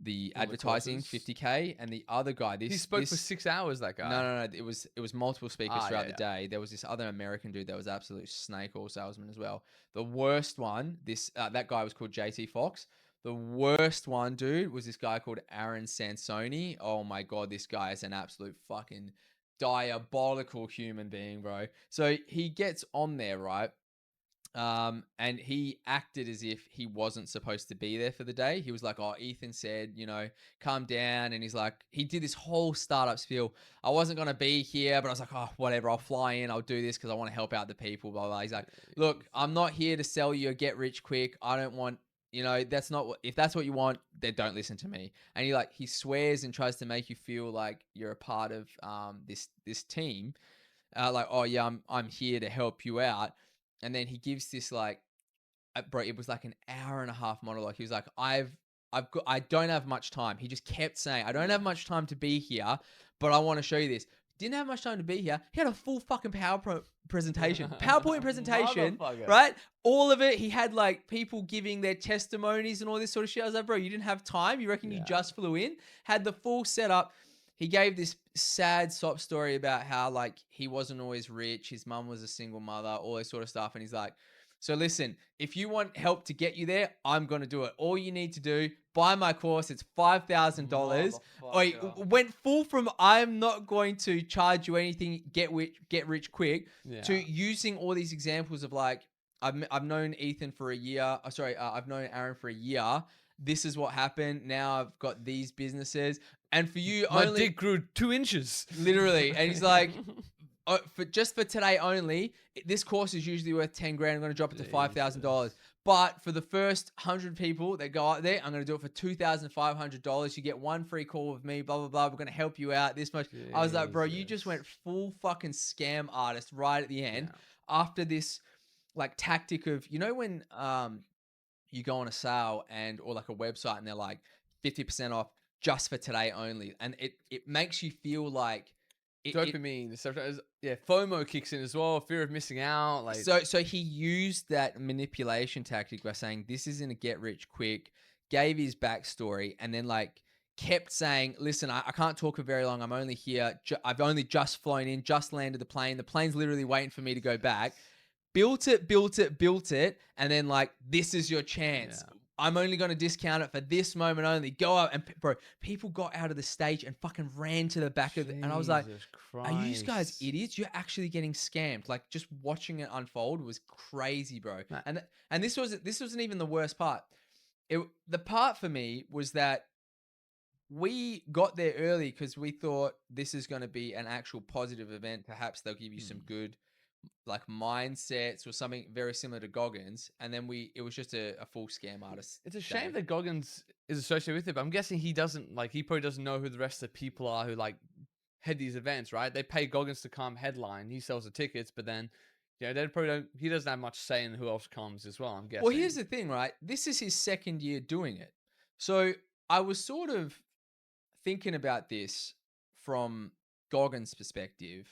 the All the advertising courses. 50K, and the other guy. He spoke for 6 hours. That guy. No. It was multiple speakers throughout the Yeah. day. There was this other American dude that was absolute snake oil salesman as well. The worst one, that guy was called JT Fox. The worst one, dude, was this guy called Aaron Sansoni. Oh my god, this guy is an absolute fucking diabolical human being, bro. So he gets on there, right? And he acted as if he wasn't supposed to be there for the day. He was like, "Oh, Ethan said, calm down." And he's like, he did this whole startup spiel. I wasn't gonna be here, but I was like, "Oh, whatever. I'll fly in. I'll do this because I want to help out the people." Blah blah. He's like, "Look, I'm not here to sell you a get rich quick. I don't want." That's not what. If that's what you want, then don't listen to me. And he swears and tries to make you feel like you're a part of this team, like, oh yeah, I'm here to help you out. And then he gives this bro, it was like an hour and a half monologue. He was like, I don't have much time. He just kept saying, I don't have much time to be here, but I want to show you this. Didn't have much time to be here. He had a full fucking PowerPoint presentation, Motherfucker. right? All of it. He had like people giving their testimonies and all this sort of shit. I was like, bro, you didn't have time. You reckon you Yeah. just flew in? Had the full setup. He gave this sad sob story about how like he wasn't always rich. His mum was a single mother, all this sort of stuff. And he's like, so listen, if you want help to get you there, I'm going to do it. All you need to do, buy my course. It's $5,000. I went full from I'm not going to charge you anything, get rich quick, to using all these examples of like, I've known Ethan for a year. I've known Aaron for a year. This is what happened. Now I've got these businesses. And for you, My dick grew 2 inches. Literally. And he's like, for today only, this course is usually worth 10 grand. I'm going to drop it to $5,000. But for the first 100 people that go out there, I'm going to do it for $2,500. You get one free call with me, blah, blah, blah. We're going to help you out this much. I was like, bro, you just went full fucking scam artist right at the end after this like tactic of, when you go on a sale or like a website and they're like 50% off just for today only. And it makes you feel like dopamine. FOMO kicks in as well. Fear of missing out. Like so he used that manipulation tactic by saying this isn't a get rich quick, gave his backstory, and then like kept saying, listen, I can't talk for very long. I'm only here. I've only just flown in, just landed the plane. The plane's literally waiting for me to go back. Built it. And then like, this is your chance. Yeah. I'm only going to discount it for this moment only. Go up. And bro, people got out of the stage and fucking ran to the back of it. And I was like, Are you guys idiots? You're actually getting scammed. Like just watching it unfold was crazy, bro. Nah. And this wasn't even the worst part. The part for me was that we got there early because we thought this is going to be an actual positive event. Perhaps they'll give you some good like mindsets or something very similar to Goggins, and then it was just a full scam artist. It's a shame that Goggins is associated with it, but I'm guessing he probably doesn't know who the rest of the people are who like head these events, right? They pay Goggins to come headline, he sells the tickets, but then he doesn't have much say in who else comes as well, I'm guessing. Well, here's the thing, right? This is his second year doing it. So I was sort of thinking about this from Goggins' perspective.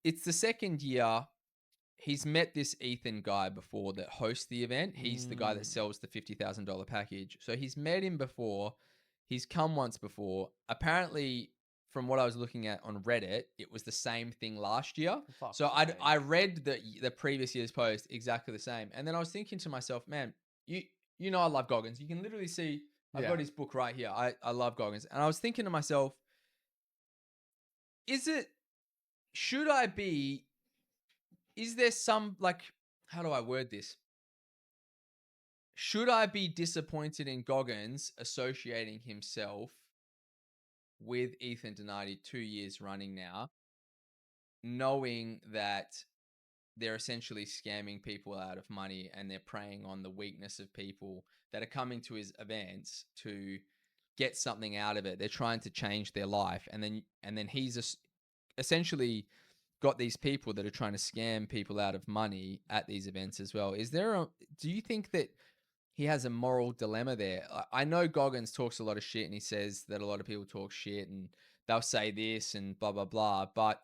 It's the second year. He's met this Ethan guy before that hosts the event. He's the guy that sells the $50,000 package. So he's met him before. He's come once before. Apparently, from what I was looking at on Reddit, it was the same thing last year. So I read the previous year's post exactly the same. And then I was thinking to myself, man, I love Goggins. You can literally see, I've got his book right here. I love Goggins. And I was thinking to myself, is there some, like, how do I word this? Should I be disappointed in Goggins associating himself with Ethan Donati 2 years running now, knowing that they're essentially scamming people out of money and they're preying on the weakness of people that are coming to his events to get something out of it? They're trying to change their life. And then he's essentially got these people that are trying to scam people out of money at these events as well. Do you think that he has a moral dilemma there? I know Goggins talks a lot of shit and he says that a lot of people talk shit and they'll say this and blah, blah, blah. But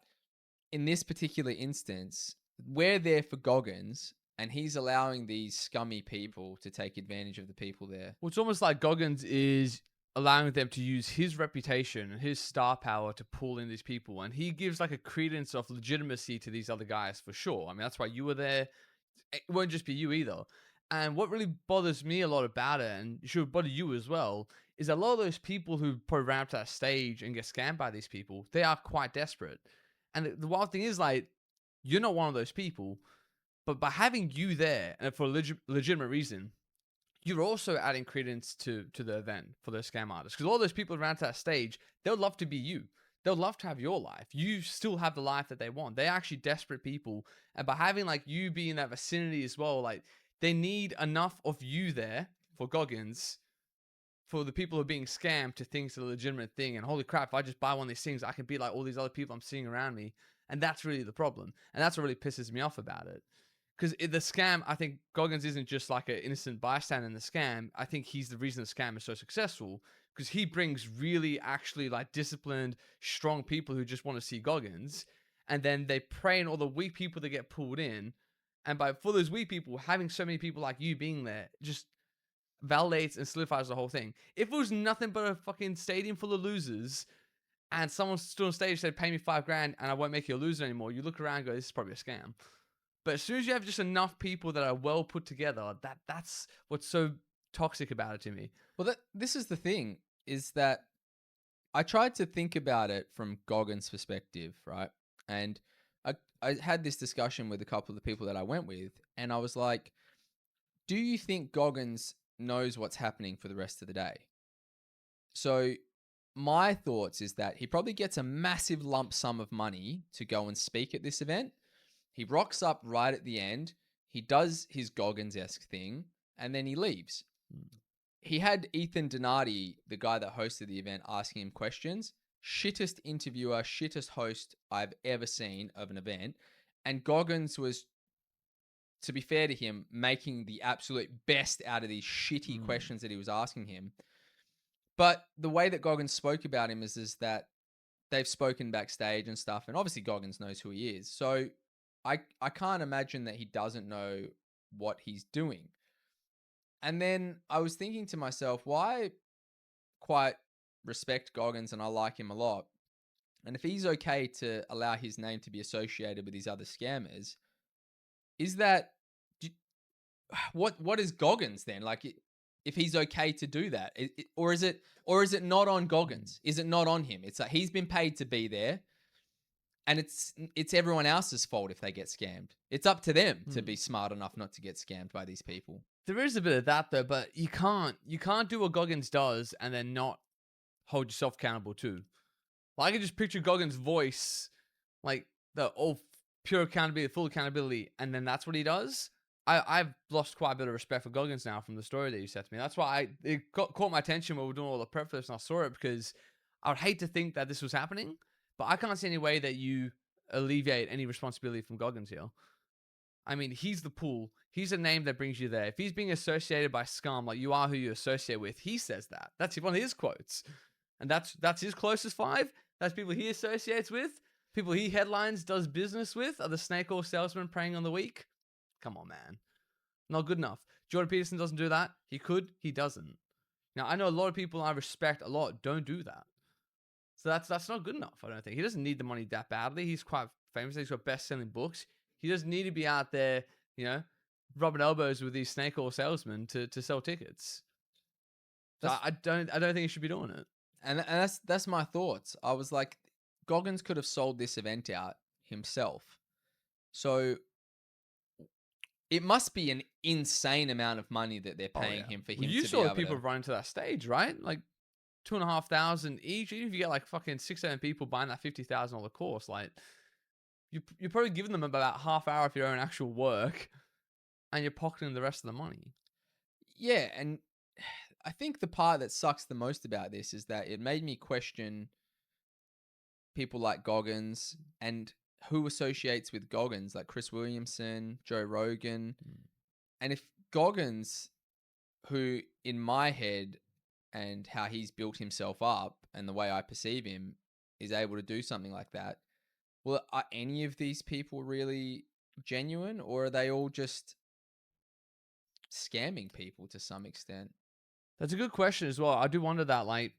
in this particular instance, we're there for Goggins and he's allowing these scummy people to take advantage of the people there. Well, it's almost like Goggins is allowing them to use his reputation and his star power to pull in these people. And he gives like a credence of legitimacy to these other guys for sure. I mean, that's why you were there. It won't just be you either. And what really bothers me a lot about it, and should bother you as well, is a lot of those people who probably run up to that stage and get scammed by these people, they are quite desperate. And the wild thing is, like, you're not one of those people, but by having you there, and for a legitimate reason, you're also adding credence to the event for those scam artists. Because all those people around to that stage, they'll love to be you. They'll love to have your life. You still have the life that they want. They're actually desperate people. And by having like you be in that vicinity as well, like they need enough of you there for Goggins, for the people who are being scammed to think it's a legitimate thing. And holy crap, if I just buy one of these things, I can be like all these other people I'm seeing around me. And that's really the problem. And that's what really pisses me off about it. Because the scam, I think Goggins isn't just like an innocent bystander in the scam. I think he's the reason the scam is so successful, because he brings really actually like disciplined, strong people who just want to see Goggins. And then they prey on all the weak people that get pulled in. And for those weak people, having so many people like you being there just validates and solidifies the whole thing. If it was nothing but a fucking stadium full of losers and someone stood on stage and said, pay me $5,000 and I won't make you a loser anymore, you look around and go, this is probably a scam. But as soon as you have just enough people that are well put together, that's what's so toxic about it to me. Well, this is the thing, is that I tried to think about it from Goggins' perspective, right? And I had this discussion with a couple of the people that I went with, and I was like, do you think Goggins knows what's happening for the rest of the day? So my thoughts is that he probably gets a massive lump sum of money to go and speak at this event. He rocks up right at the end. He does his Goggins-esque thing, and then he leaves. He had Ethan Donati, the guy that hosted the event, asking him questions. Shittest interviewer, shittest host I've ever seen of an event. And Goggins was, to be fair to him, making the absolute best out of these shitty questions that he was asking him. But the way that Goggins spoke about him is that they've spoken backstage and stuff, and obviously Goggins knows who he is. So I can't imagine that he doesn't know what he's doing. And then I was thinking to myself, why quite respect Goggins and I like him a lot. And if he's okay to allow his name to be associated with these other scammers, is that what is Goggins then? Like, if he's okay to do that, or is it not on Goggins? Is it not on him? It's like he's been paid to be there, and it's everyone else's fault if they get scammed. It's up to them to be smart enough not to get scammed by these people. There is a bit of that though, but you can't do what Goggins does and then not hold yourself accountable too. Like, I can just picture Goggins' voice, like the pure accountability, full accountability, and then that's what he does. I've lost quite a bit of respect for Goggins now from the story that you said to me. That's why it caught my attention when we were doing all the prep for this and I saw it, because I would hate to think that this was happening, but I can't see any way that you alleviate any responsibility from Goggins here. I mean, he's the pool. He's a name that brings you there. If he's being associated by scum, like you are who you associate with, he says that. That's one of his quotes. And that's his closest five. That's people he associates with. People he headlines, does business with, are the snake oil salesman preying on the weak. Come on, man. Not good enough. Jordan Peterson doesn't do that. He could. He doesn't. Now, I know a lot of people I respect a lot don't do that. So that's not good enough, I don't think. He doesn't need the money that badly. He's quite famous. He's got best-selling books. He doesn't need to be out there, rubbing elbows with these snake oil salesmen to sell tickets. So I don't think he should be doing it. And that's my thoughts. I was like, Goggins could have sold this event out himself. So it must be an insane amount of money that they're paying him for him to be able to... You saw people running to that stage, right? Like 2,500 each. Even if you get like fucking 6-7 people buying that $50,000 course, like you're probably giving them about half hour of your own actual work, and you're pocketing the rest of the money. Yeah, and I think the part that sucks the most about this is that it made me question people like Goggins and who associates with Goggins, like Chris Williamson, Joe Rogan. And if Goggins, who in my head and how he's built himself up and the way I perceive him, is able to do something like that, well, are any of these people really genuine, or are they all just scamming people to some extent? That's a good question as well. I do wonder that, like,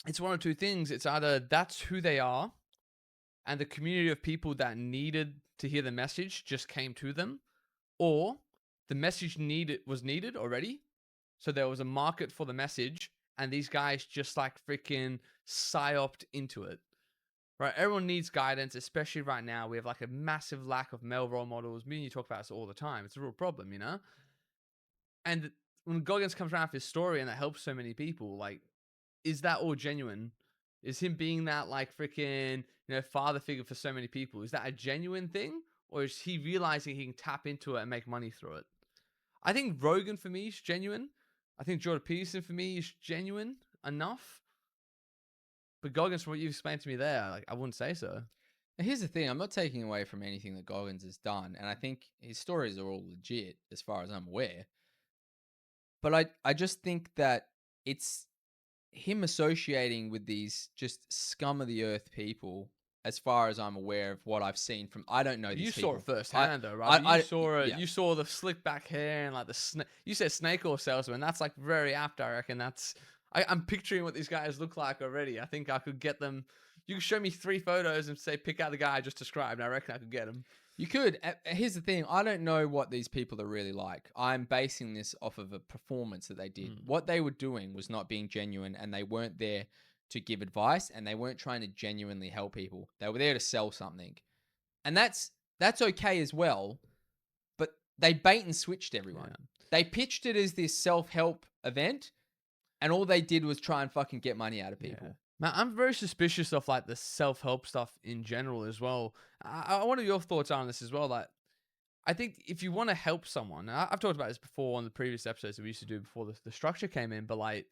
it's one of two things. It's either that's who they are, and the community of people that needed to hear the message just came to them, or the message needed already. So there was a market for the message, and these guys just like freaking psyoped into it. Right? Everyone needs guidance, especially right now. We have like a massive lack of male role models. Me and you talk about this all the time. It's a real problem, you know? And when Goggins comes around with his story and that helps so many people, like, is that all genuine? Is him being that like freaking, father figure for so many people? Is that a genuine thing? Or is he realizing he can tap into it and make money through it? I think Rogan for me is genuine. I think Jordan Peterson for me is genuine enough. But Goggins, from what you've explained to me there, like, I wouldn't say so. And here's the thing, I'm not taking away from anything that Goggins has done, and I think his stories are all legit as far as I'm aware. But I just think that it's him associating with these just scum of the earth people, as far as I'm aware of what I've seen from. I don't know You these saw people. it firsthand, though, right? But you saw it. Yeah. You saw the slick back hair and like you said snake oil salesman. That's like very apt. I reckon. I'm picturing what these guys look like already. I think I could get them. You could show me 3 photos and say pick out the guy I just described. And I reckon I could get him. You could. Here's the thing. I don't know what these people are really like. I'm basing this off of a performance that they did. What they were doing was not being genuine, and they weren't there to give advice, and they weren't trying to genuinely help people. They were there to sell something. And that's okay as well, but they bait and switched everyone. Yeah. They pitched it as this self-help event, and all they did was try and fucking get money out of people. Yeah. Man, I'm very suspicious of like the self-help stuff in general as well. I wonder your thoughts on this as well. Like, I think if you want to help someone, I've talked about this before on the previous episodes that we used to do before the structure came in, but like,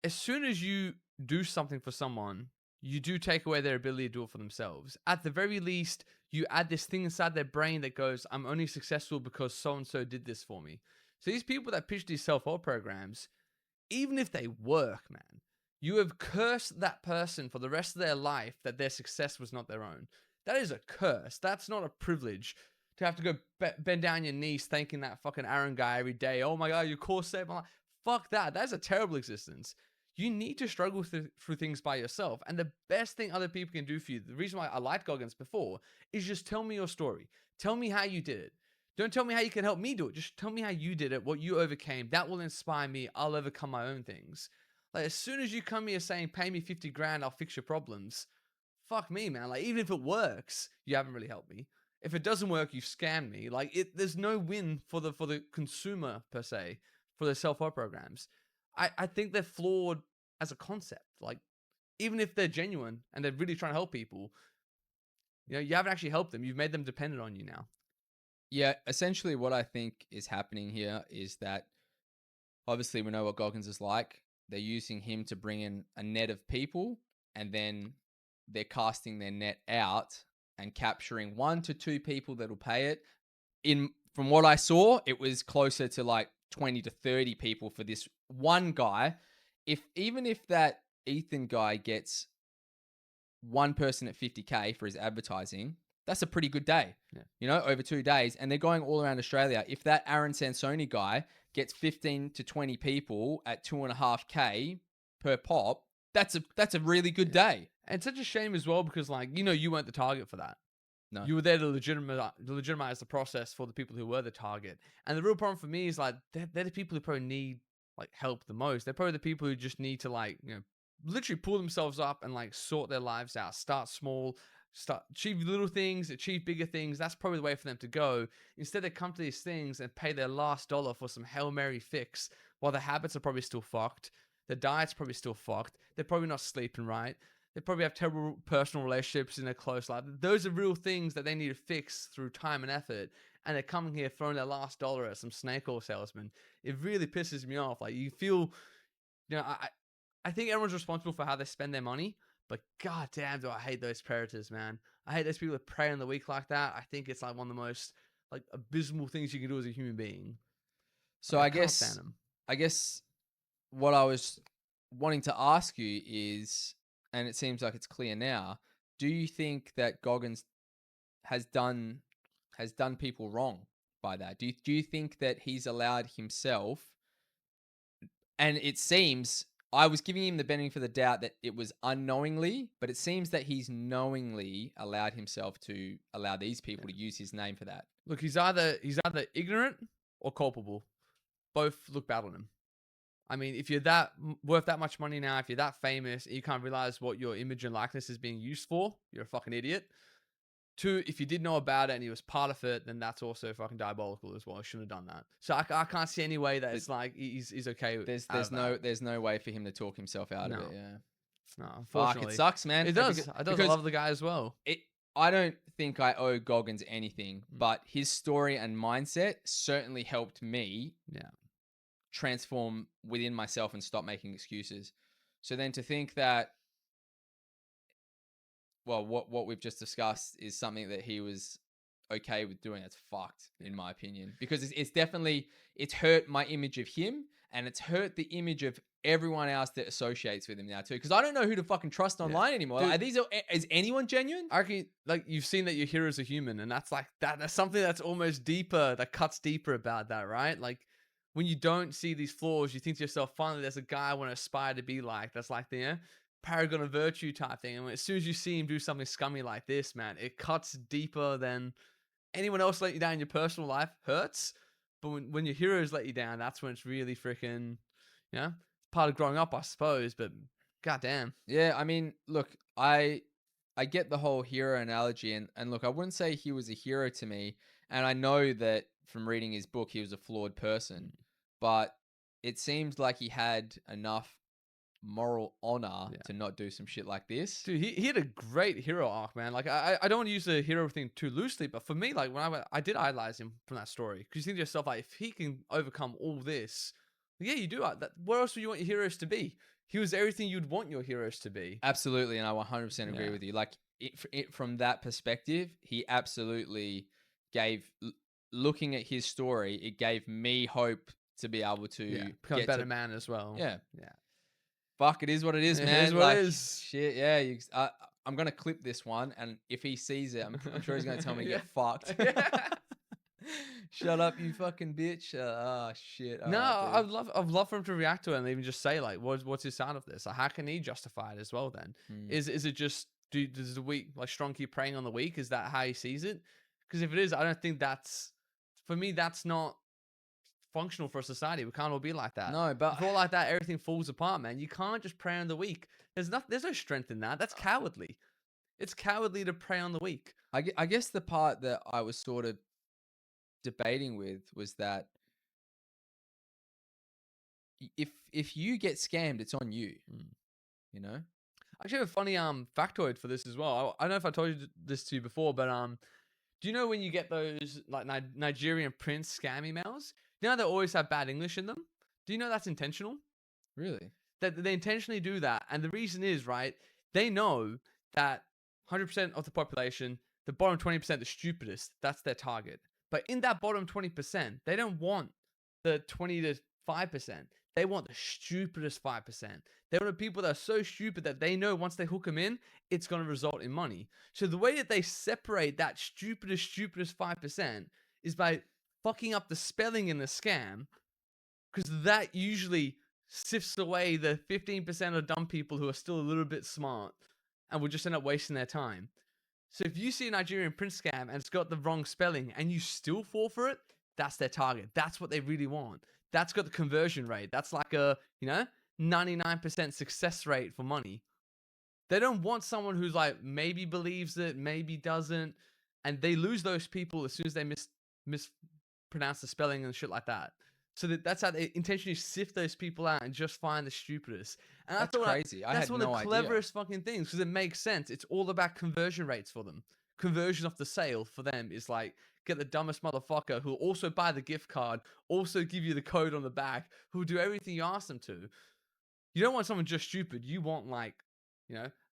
as soon as you do something for someone, you do take away their ability to do it for themselves. At the very least, you add this thing inside their brain that goes, I'm only successful because so-and-so did this for me. So these people that pitch these self-help programs, even if they work, man, you have cursed that person for the rest of their life that their success was not their own. That is a curse. That's not a privilege to have to go bend down your knees thanking that fucking Aaron guy every day. Oh my God, your course saved my life. Fuck that. That's a terrible existence. You need to struggle through things by yourself. And the best thing other people can do for you, the reason why I liked Goggins before, is just tell me your story. Tell me how you did it. Don't tell me how you can help me do it. Just tell me how you did it, what you overcame. That will inspire me. I'll overcome my own things. Like, as soon as you come here saying, pay me 50 grand, I'll fix your problems. Fuck me, man. Like, even if it works, you haven't really helped me. If it doesn't work, you've scammed me. Like, there's no win for the consumer, per se, for the self-help programs. I think they're flawed as a concept. Like, even if they're genuine and they're really trying to help people, you haven't actually helped them. You've made them dependent on you now. Yeah, essentially what I think is happening here is that obviously we know what Goggins is like. They're using him to bring in a net of people, and then they're casting their net out and capturing 1 to 2 people that'll pay it. From what I saw, it was closer to like 20 to 30 people for this one guy. Even if that Ethan guy gets one person at 50K for his advertising, that's a pretty good day. Yeah. Over 2 days, and they're going all around Australia. If that Aaron Sansoni guy gets 15 to 20 people at 2.5K per pop, that's a really good day. And it's such a shame as well because, like, you weren't the target for that. No. You were there to legitimize the process for the people who were the target. And the real problem for me is, like, they're the people who probably need, like, help the most. They're probably the people who just need to, like, literally pull themselves up and, like, sort their lives out. Start small, achieve little things, achieve bigger things. That's probably the way for them to go. Instead, they come to these things and pay their last dollar for some Hail Mary fix while their habits are probably still fucked. Their diet's probably still fucked. They're probably not sleeping right. They probably have terrible personal relationships in their close life. Those are real things that they need to fix through time and effort. And they're coming here throwing their last dollar at some snake oil salesman. It really pisses me off. Like, you feel, I think everyone's responsible for how they spend their money. But goddamn, do I hate those predators, man. I hate those people that prey on the weak like that. I think it's like one of the most, like, abysmal things you can do as a human being. So I I can't stand them. guess what I was wanting to ask you is, and it seems like it's clear now, do you think that Goggins has done people wrong by that? Do you think that he's allowed himself And it seems I was giving him the benefit of the doubt that it was unknowingly, but it seems that he's knowingly allowed himself to allow these people to use his name for that. Look, he's either ignorant or culpable. Both look bad on him. I mean, if you're that worth that much money now, if you're that famous, and you can't realize what your image and likeness is being used for, you're a fucking idiot. Two, if you did know about it and he was part of it, then that's also fucking diabolical as well. I shouldn't have done that. So I can't see any way that it's like he's okay. There's no way for him to talk himself out of it. Yeah. No, Fuck, unfortunately, it sucks, man. It does. I love the guy as well. I don't think I owe Goggins anything, but his story and mindset certainly helped me transform within myself and stop making excuses. So then to think that, well, what we've just discussed is something that he was okay with doing, that's fucked, in my opinion. Because it's definitely, it's hurt my image of him, and it's hurt the image of everyone else that associates with him now too. Because I don't know who to fucking trust online anymore. Dude, like, is anyone genuine? I reckon, like, you've seen that your heroes are human, and that's like that's something that's almost deeper, that cuts deeper about that, right? Like, when you don't see these flaws, you think to yourself, finally, there's a guy I want to aspire to be like. That's like the paragon of virtue type thing. And as soon as you see him do something scummy like this, man, it cuts deeper than anyone else let you down in your personal life. Hurts. But when your heroes let you down, that's when it's really freaking, part of growing up, I suppose. But goddamn. Yeah, I mean, look, I get the whole hero analogy, and look, I wouldn't say he was a hero to me, and I know that from reading his book, he was a flawed person, but it seems like he had enough moral honor to not do some shit like this. Dude, he had a great hero arc, man. Like, I don't want to use the hero thing too loosely, but for me, like, when I did idolize him from that story, because you think to yourself, like, if he can overcome all this, yeah, you do. What else would you want your heroes to be? He was everything you'd want your heroes to be. Absolutely, and I 100% agree with you. Like, from that perspective, he absolutely gave, looking at his story, it gave me hope to be able to become a better man as well. Yeah. Fuck, it is what it is, man. It is what it is. Shit, yeah. I'm going to clip this one, and if he sees it, I'm sure he's going to tell me to get fucked. Shut up, you fucking bitch. Shit. No, I'd love for him to react to it and even just say, like, what's his side of this? Like, how can he justify it as well then? Is it just, does the weak, like, strong keep preying on the weak? Is that how he sees it? Because if it is, I don't think for me, that's not functional for a society. We can't all be like that. No, but if we're all like that, everything falls apart, man. You can't just prey on the weak. There's no strength in that. That's cowardly. It's cowardly to prey on the weak. I guess the part that I was sort of debating with was that if you get scammed, it's on you. You know? I actually have a funny factoid for this as well. I don't know if I told you this to you before, but do you know when you get those like Nigerian prince scam emails? You know they always have bad English in them? Do you know that's intentional? Really? That they intentionally do that. And the reason is, right, they know that 100% of the population, the bottom 20%, the stupidest, that's their target. But in that bottom 20%, they don't want the 20 to 5%. They want the stupidest 5%. They want the people that are so stupid that they know once they hook them in, it's going to result in money. So the way that they separate that stupidest 5% is by fucking up the spelling in the scam, because that usually sifts away the 15% of dumb people who are still a little bit smart and will just end up wasting their time. So if you see a Nigerian prince scam and it's got the wrong spelling and you still fall for it, that's their target. That's what they really want. That's got the conversion rate. That's like a, 99% success rate for money. They don't want someone who's like maybe believes it, maybe doesn't, and they lose those people as soon as they mispronounce the spelling and shit like that. So that's how they intentionally sift those people out and just find the stupidest. And that's crazy. That's one of the cleverest fucking things, because it makes sense. It's all about conversion rates for them. Conversion of the sale for them is like, get the dumbest motherfucker who'll also buy the gift card, also give you the code on the back, who'll do everything you ask them to. You don't want someone just stupid. You want like,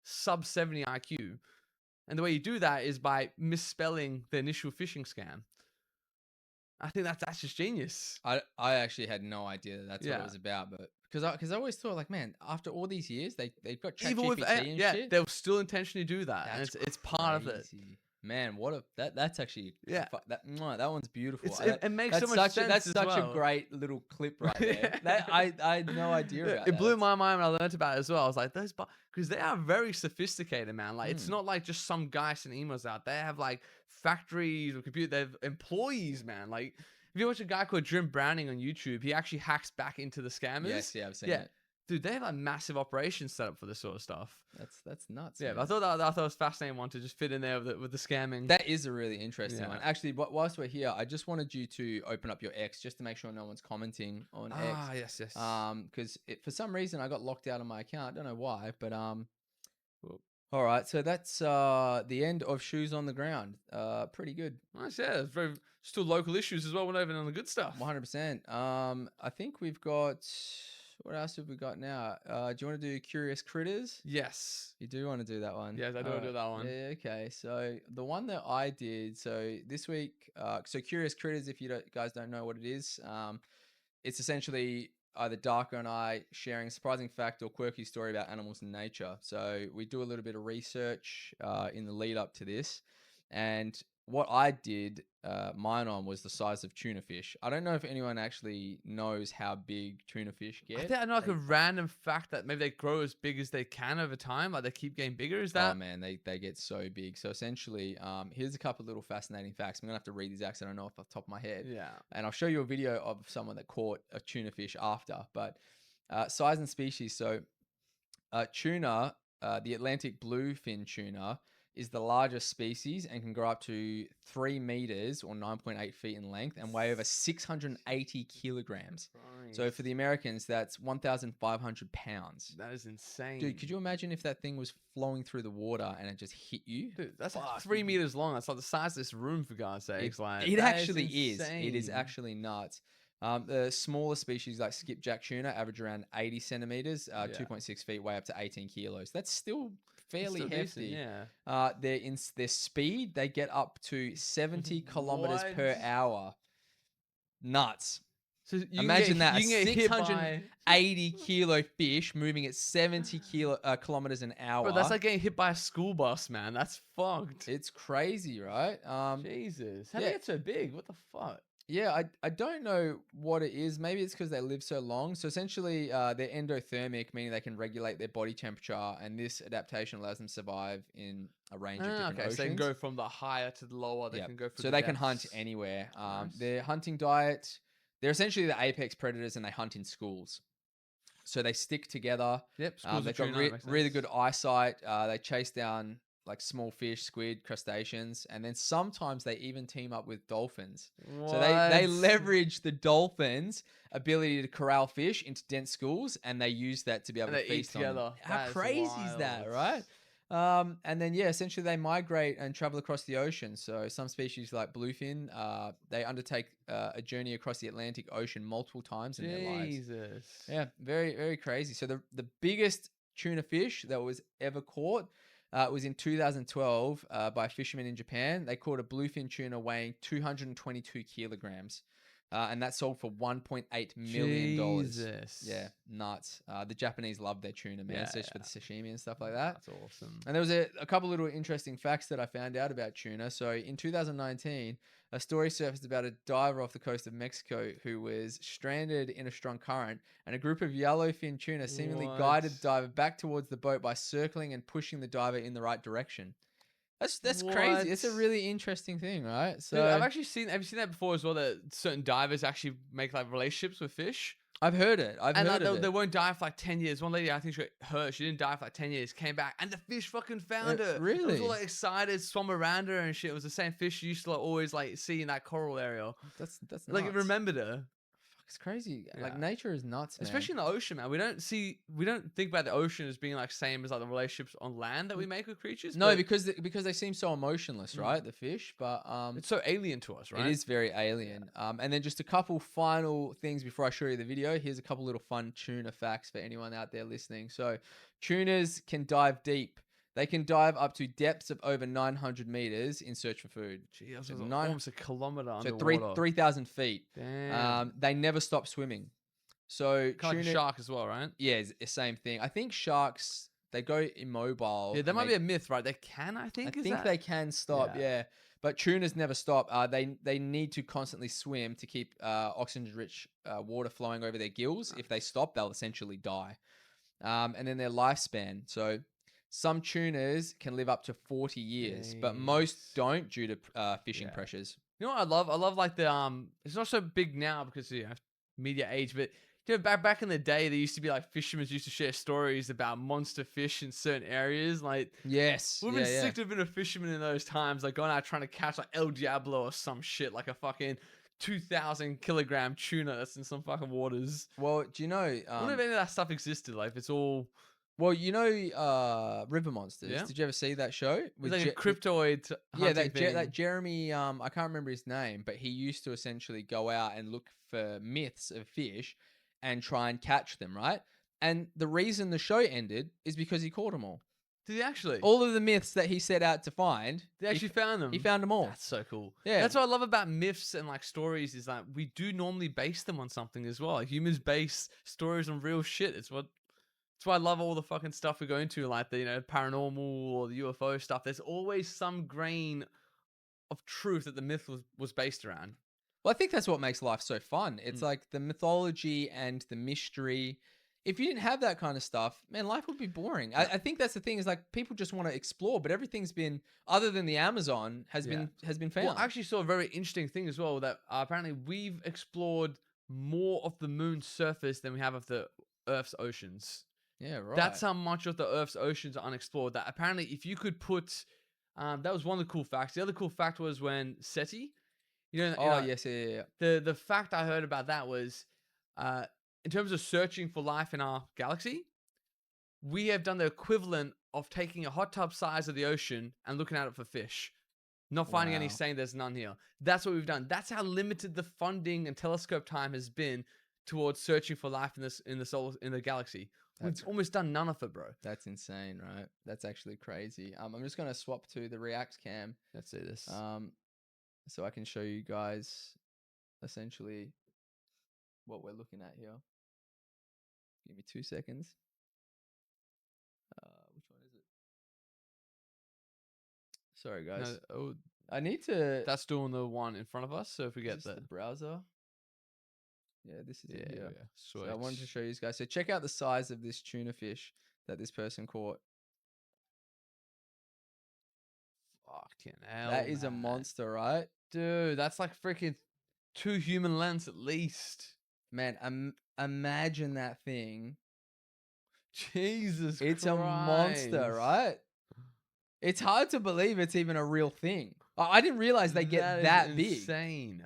sub 70 IQ. And the way you do that is by misspelling the initial phishing scam. I think that's just genius. I actually had no idea that's what it was about, but because I always thought, like, man, after all these years, they've got ChatGPT and shit. They'll still intentionally do that, and it's part of it. Man, what a that's actually Yeah. that one's beautiful. It makes so much sense That's as such a well. great little clip right there. Yeah. That I had no idea Yeah, about it that. blew my mind when I learned about it as well. I was like, those because they are very sophisticated, man. Like, it's Mm. not like just some guy sending emails out. They have like factories or computer. They have employees, man. Like, if you watch a guy called Jim Browning on YouTube, he actually hacks back into the scammers. Yes, yeah, I've seen Yeah, it. dude, they have like massive operations set up for this sort of stuff. That's nuts. Yeah, man. but I thought it was a fascinating one to just fit in there with the scamming. That is a really interesting Yeah. one. Actually, whilst we're here, I just wanted you to open up your X just to make sure no one's commenting on X. Yes. Because for some reason I got locked out of my account. I don't know why, but all right. So that's the end of Shoes on the Ground. Pretty good. Nice, yeah. It's very still local issues as well. We're not even on the good stuff. 100%. I think we've got. What else have we got now? Do you want to do Curious Critters? Yes. You do want to do that one? Yes, I do want to do that one. Yeah, okay. So the one that I did, so this week, so Curious Critters, if you guys don't know what it is, it's essentially either Darko and I sharing a surprising fact or quirky story about animals in nature. So we do a little bit of research in the lead up to this. And what I did mine on was the size of tuna fish. I don't know if anyone actually knows how big tuna fish get. I think I know like a random fact that maybe they grow as big as they can over time. Like they keep getting bigger. Is that? Oh man, they get so big. So essentially, here's a couple of little fascinating facts. I'm gonna have to read these out 'cause I don't know off the top of my head. Yeah. And I'll show you a video of someone that caught a tuna fish after. But size and species. So tuna, the Atlantic bluefin tuna, is the largest species and can grow up to 3 meters or 9.8 feet in length and weigh over 680 kilograms. So for the Americans, that's 1,500 pounds. That is insane. Dude, could you imagine if that thing was flowing through the water and it just hit you? Dude, that's like 3 meters long. That's like the size of this room, for God's sakes. It actually is. It is actually nuts. The smaller species like skipjack tuna average around 80 centimeters, 2.6 feet, weigh up to 18 kilos. That's still fairly hefty. Decent, yeah. Their speed, they get up to 70 kilometers per hour. Nuts. So Imagine that. You A can get hit by 680 kilo fish moving at 70 kilometers an hour. Bro, that's like getting hit by a school bus, man. That's fucked. It's crazy, right? Jesus. How do they get so big? What the fuck? Yeah, I don't know what it is. Maybe it's because they live so long. So essentially, they're endothermic, meaning they can regulate their body temperature, and this adaptation allows them to survive in a range of different oceans. So they can go from the higher to the lower. They can go from so they can hunt anywhere. Nice. Their hunting diet, they're essentially the apex predators, and they hunt in schools. So they stick together. Yep, schools they've got really good eyesight. They chase down like small fish, squid, crustaceans, and then sometimes they even team up with dolphins. What? So they leverage the dolphins' ability to corral fish into dense schools, and they use that to be able to feast on them. How crazy is that, right? And then essentially they migrate and travel across the ocean. So some species like bluefin, they undertake a journey across the Atlantic Ocean multiple times in their lives. Jesus. Yeah, very, very crazy. So the biggest tuna fish that was ever caught was in 2012 by a fisherman in Japan. They caught a bluefin tuna weighing 222 kilograms. And that sold for $1.8 million. Jesus. Yeah, nuts. The Japanese love their tuna, man, especially for the sashimi and stuff like that. That's awesome. And there was a couple little interesting facts that I found out about tuna. So in 2019, a story surfaced about a diver off the coast of Mexico who was stranded in a strong current, and a group of yellowfin tuna seemingly guided the diver back towards the boat by circling and pushing the diver in the right direction. That's crazy. It's a really interesting thing, right? So dude, I've actually seen. Have you seen that before as well? That certain divers actually make like relationships with fish. I've heard it. They won't dive for like 10 years. One lady, I think she got hurt. She didn't dive for like 10 years. Came back and the fish fucking found her. Really? It was all like excited, swam around her and shit. It was the same fish she used to like, always like see in that coral area. That's nuts. Like it remembered her. It's crazy. Yeah. Like nature is nuts, man. Especially in the ocean, man. We don't think about the ocean as being like same as like the relationships on land that we make with creatures. No, because they seem so emotionless, right? The fish, but it's so alien to us, right? It is very alien. And then just a couple final things before I show you the video. Here's a couple little fun tuna facts for anyone out there listening. So tunas can dive deep. They can dive up to depths of over 900 meters in search for food. Gee, that's almost a kilometer so underwater. 3,000 feet. Damn. They never stop swimming. So kind of like a shark as well, right? Yeah, it's the same thing. I think sharks they go immobile. Yeah, that and might be a myth, right? They can, I I think. think they can stop, yeah. But tunas never stop. They need to constantly swim to keep oxygen-rich water flowing over their gills. If they stop, they'll essentially die. And then their lifespan. So some tunas can live up to 40 years, but most Jeez. don't due to fishing Yeah. pressures. You know what I love? I love like the. It's not so big now because media age, but back in the day, there used to be like fishermen used to share stories about monster fish in certain areas. Like Yes. would have Yeah, been yeah. sick to have been a fisherman in those times, like going out trying to catch like El Diablo or some shit, like a fucking 2,000 kilogram tuna that's in some fucking waters. Well, do you know? I wonder if any of that stuff existed. Like if it's all Well, River Monsters. yeah, Did you ever see that show it's with like a cryptoid yeah, hunting thing. that Jeremy, I can't remember his name, but he used to essentially go out and look for myths of fish and try and catch them, right? And the reason the show ended is because he caught them all. Did he actually? All of the myths that he set out to find, They actually found them. he found them all. That's so cool. Yeah. That's what I love about myths and like stories is that we do normally base them on something as well. Like, humans base stories on real shit. It's why I love all the fucking stuff we go into, like the paranormal or the UFO stuff. There's always some grain of truth that the myth was based around. Well, I think that's what makes life so fun. It's like the mythology and the mystery. If you didn't have that kind of stuff, man, life would be boring. I think that's the thing is like people just want to explore, but everything's been other than the Amazon has been found. Well, I actually saw a very interesting thing as well that apparently we've explored more of the moon's surface than we have of the Earth's oceans. Yeah, right. That's how much of the Earth's oceans are unexplored. That apparently, if you could put, that was one of the cool facts. The other cool fact was when SETI, Yes, yeah. the fact I heard about that was, in terms of searching for life in our galaxy, we have done the equivalent of taking a hot tub size of the ocean and looking at it for fish, not finding any, Wow. saying there's none here. That's what we've done. That's how limited the funding and telescope time has been towards searching for life in the galaxy. We've almost done none of it, bro. That's insane, right? That's actually crazy. I'm just gonna swap to the React cam. Let's see this. So I can show you guys essentially what we're looking at here. Give me 2 seconds. Which one is it? Sorry, guys. No, I need to. that's doing the one in front of us. So if we Is get this that, the browser. Yeah, this is it here. Sweet. So I wanted to show you guys. So check out the size of this tuna fish that this person caught. Fucking hell, That is a man. monster, right? Dude, that's like freaking 2 human lengths at least. Man, imagine that thing. Jesus Christ. It's a monster, right? It's hard to believe it's even a real thing. I didn't realize they get that big. Insane.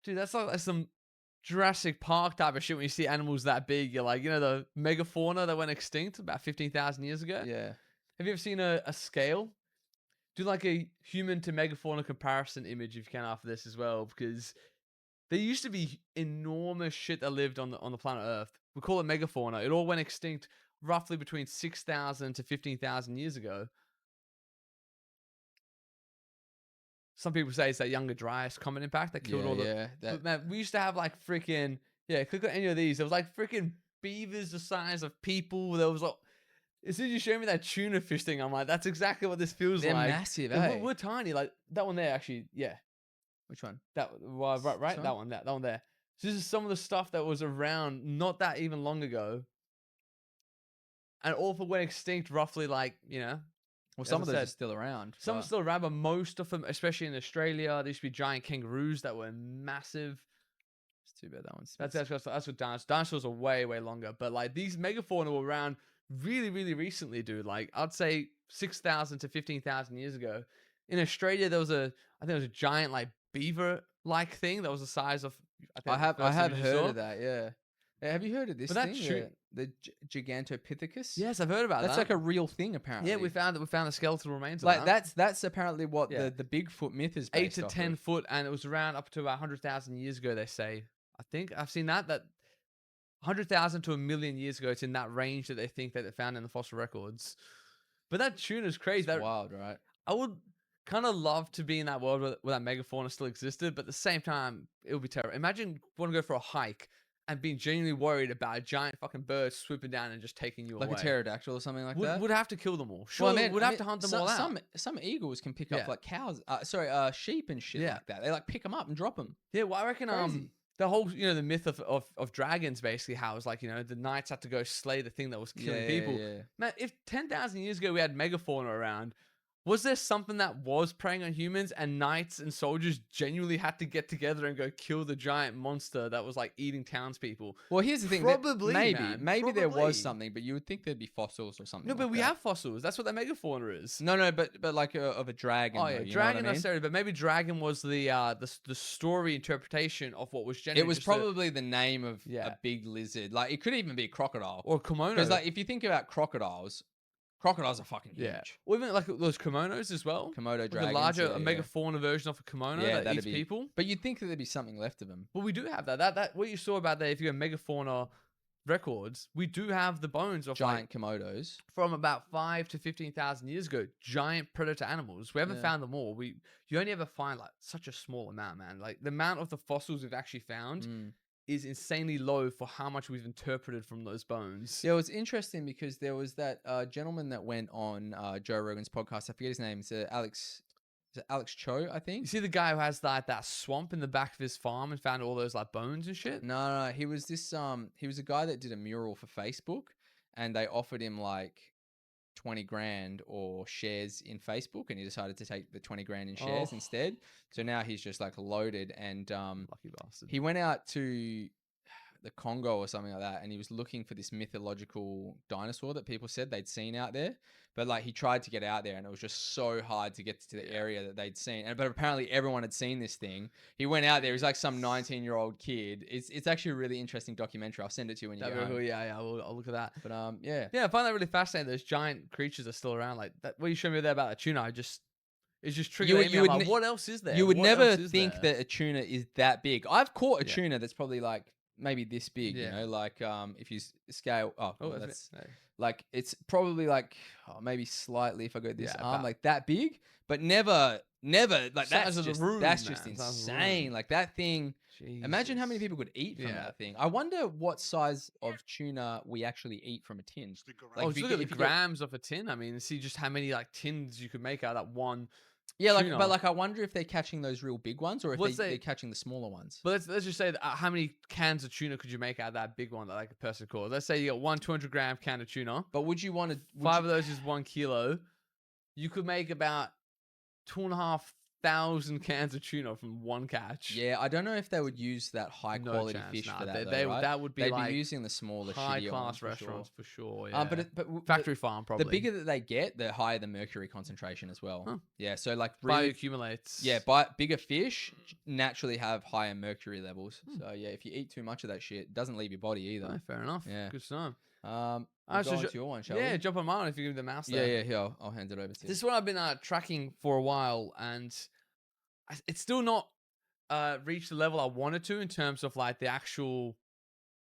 Dude, that's like some Jurassic Park type of shit when you see animals that big. You're like, the megafauna that went extinct about 15,000 years ago? Yeah. Have you ever seen a scale? Do like a human to megafauna comparison image if you can after this as well, because there used to be enormous shit that lived on the planet Earth. We call it megafauna. It all went extinct roughly between 6,000 to 15,000 years ago. Some people say it's that Younger Dryas comet impact that killed all the... But man, we used to have like freaking... Yeah, click on any of these. There was like freaking beavers the size of people. There was like... As soon as you show me that tuna fish thing, I'm like, that's exactly what this feels They're like. massive, And eh? we're tiny. Like, that one there, actually, yeah. Which one? Right? This That one there. So this is some of the stuff that was around not that even long ago. And all of it went extinct roughly like, Well, some of those are still around. Some are still around, but most of them, especially in Australia, there used to be giant kangaroos that were massive. It's too bad that one's... That's what dinosaurs are way, way longer. But like these megafauna were around really, really recently, dude. Like I'd say 6,000 to 15,000 years ago. In Australia, I think there was a giant like beaver-like thing that was the size of... I have heard of that, yeah. Have you heard of this thing? The Gigantopithecus? Yes, I've heard about that. That's like a real thing, apparently. Yeah, we found the skeletal remains of like that. That's apparently what the Bigfoot myth is based 8 to off 10 of. foot, and it was around up to about 100,000 years ago, they say. I think I've seen that 100,000 to 1,000,000 years ago, it's in that range that they think that they found in the fossil records. But that tuna's crazy. That's wild, right? I would kind of love to be in that world where that megafauna still existed, but at the same time, it would be terrible. Imagine want to go for a hike, and being genuinely worried about a giant fucking bird swooping down and just taking you Like away. a pterodactyl or something like that. Would have to kill them all. Well, Sure, I mean, would have to hunt them all out. Some eagles can pick up Yeah. like cows, sheep and shit Yeah. like that. They like pick them up and drop them. Yeah, well, I reckon Crazy. the whole the myth of dragons basically how it's like the knights had to go slay the thing that was killing people. Yeah. Man, if 10,000 years ago we had megafauna around, was there something that was preying on humans and knights and soldiers genuinely had to get together and go kill the giant monster that was like eating townspeople? Well, here's the thing. Probably, maybe man, there probably. was something, but you would think there'd be fossils or something. No, but like we that. have fossils. That's what that megafauna is. No, but like of a dragon. Oh though, yeah, you know dragon what I mean? necessarily, but maybe dragon was the story interpretation of what was generally It was just probably the name of Yeah. a big lizard. Like it could even be a crocodile. or kimono. Because like if you think about crocodiles are fucking huge. yeah, or even like those kimonos as well. Komodo Like dragons. a larger, yeah, a megafauna version of a kimono Yeah, that that'd eats be- people. But you'd think that there'd be something left of them. Well, we do have that. That what you saw about that. If you go megafauna records, we do have the bones of Giant komodos. from about 5 to 15,000 years ago. Giant predator animals. We haven't Yeah. found them all. You only ever find like such a small amount, man. Like the amount of the fossils we've actually found Mm. is insanely low for how much we've interpreted from those bones. Yeah, it was interesting because there was that gentleman that went on Joe Rogan's podcast. I forget his name. It's Alex Cho, I You think. see the guy who has that swamp in the back of his farm and found all those like bones and shit? No, he was he was a guy that did a mural for Facebook, and they offered him like 20 grand or shares in Facebook, and he decided to take the 20 grand in shares Oh. instead. So now he's just like loaded, and Lucky bastard. he went out to the Congo or something like that, and he was looking for this mythological dinosaur that people said they'd seen out there. But like he tried to get out there, and it was just so hard to get to the area that they'd seen. But apparently everyone had seen this thing. He went out there. He was like some 19-year-old kid. It's actually a really interesting documentary. I'll send it to you when you That'd get be home. cool. Yeah, I'll look at that. But yeah. Yeah, I find that really fascinating. Those giant creatures are still around. Like that. What you showed me there about the tuna, it's just triggering me. I'm like, what else is there? You would What never else is think there? that a tuna is that big. I've caught a Yeah. tuna that's probably like maybe this big. You Yeah. know, like if you scale. Oh, Oh, well, that's that's like it's probably like maybe slightly if I go this Yeah, arm about- like that big, but never like that's Size of the just room, that's man. just Size of the insane. room. Like that thing. Imagine how many Jesus. people could eat from Yeah. that thing. I wonder what size of tuna we actually eat from a tin. Like, Oh, if just you look get- at the if you get- grams of a tin. I mean, see just how many like tins you could make out of that one. Yeah, like tuna. but like I wonder if they're catching those real big ones or if Let's they're say- catching the smaller ones. But let's just say that, how many cans of tuna could you make out of that big one that like a person calls? Let's say you got one 200-gram can of tuna. But would you want to? 5 of those is 1 kilo. You could make about 2,500 cans of tuna from one catch. Yeah, I don't know if they would use that high No quality chance, fish nah, for that. they though, right? that would be They'd like be using the smaller, high shittier class ones for restaurants Sure. for sure. Yeah. But factory farm probably. the bigger that they get, the higher the mercury concentration as well. Huh. Yeah, so like really, bioaccumulates. yeah, bigger fish naturally have higher mercury levels. So yeah, if you eat too much of that shit, it doesn't leave your body either. Oh, fair enough. Yeah. Good to know. We'll so go on ju- to your one, shall Yeah, we? jump on mine if you give me the mouse Yeah, there. yeah, here, I'll hand it over to you. This is what I've been tracking for a while, and it's still not reached the level I wanted to in terms of like the actual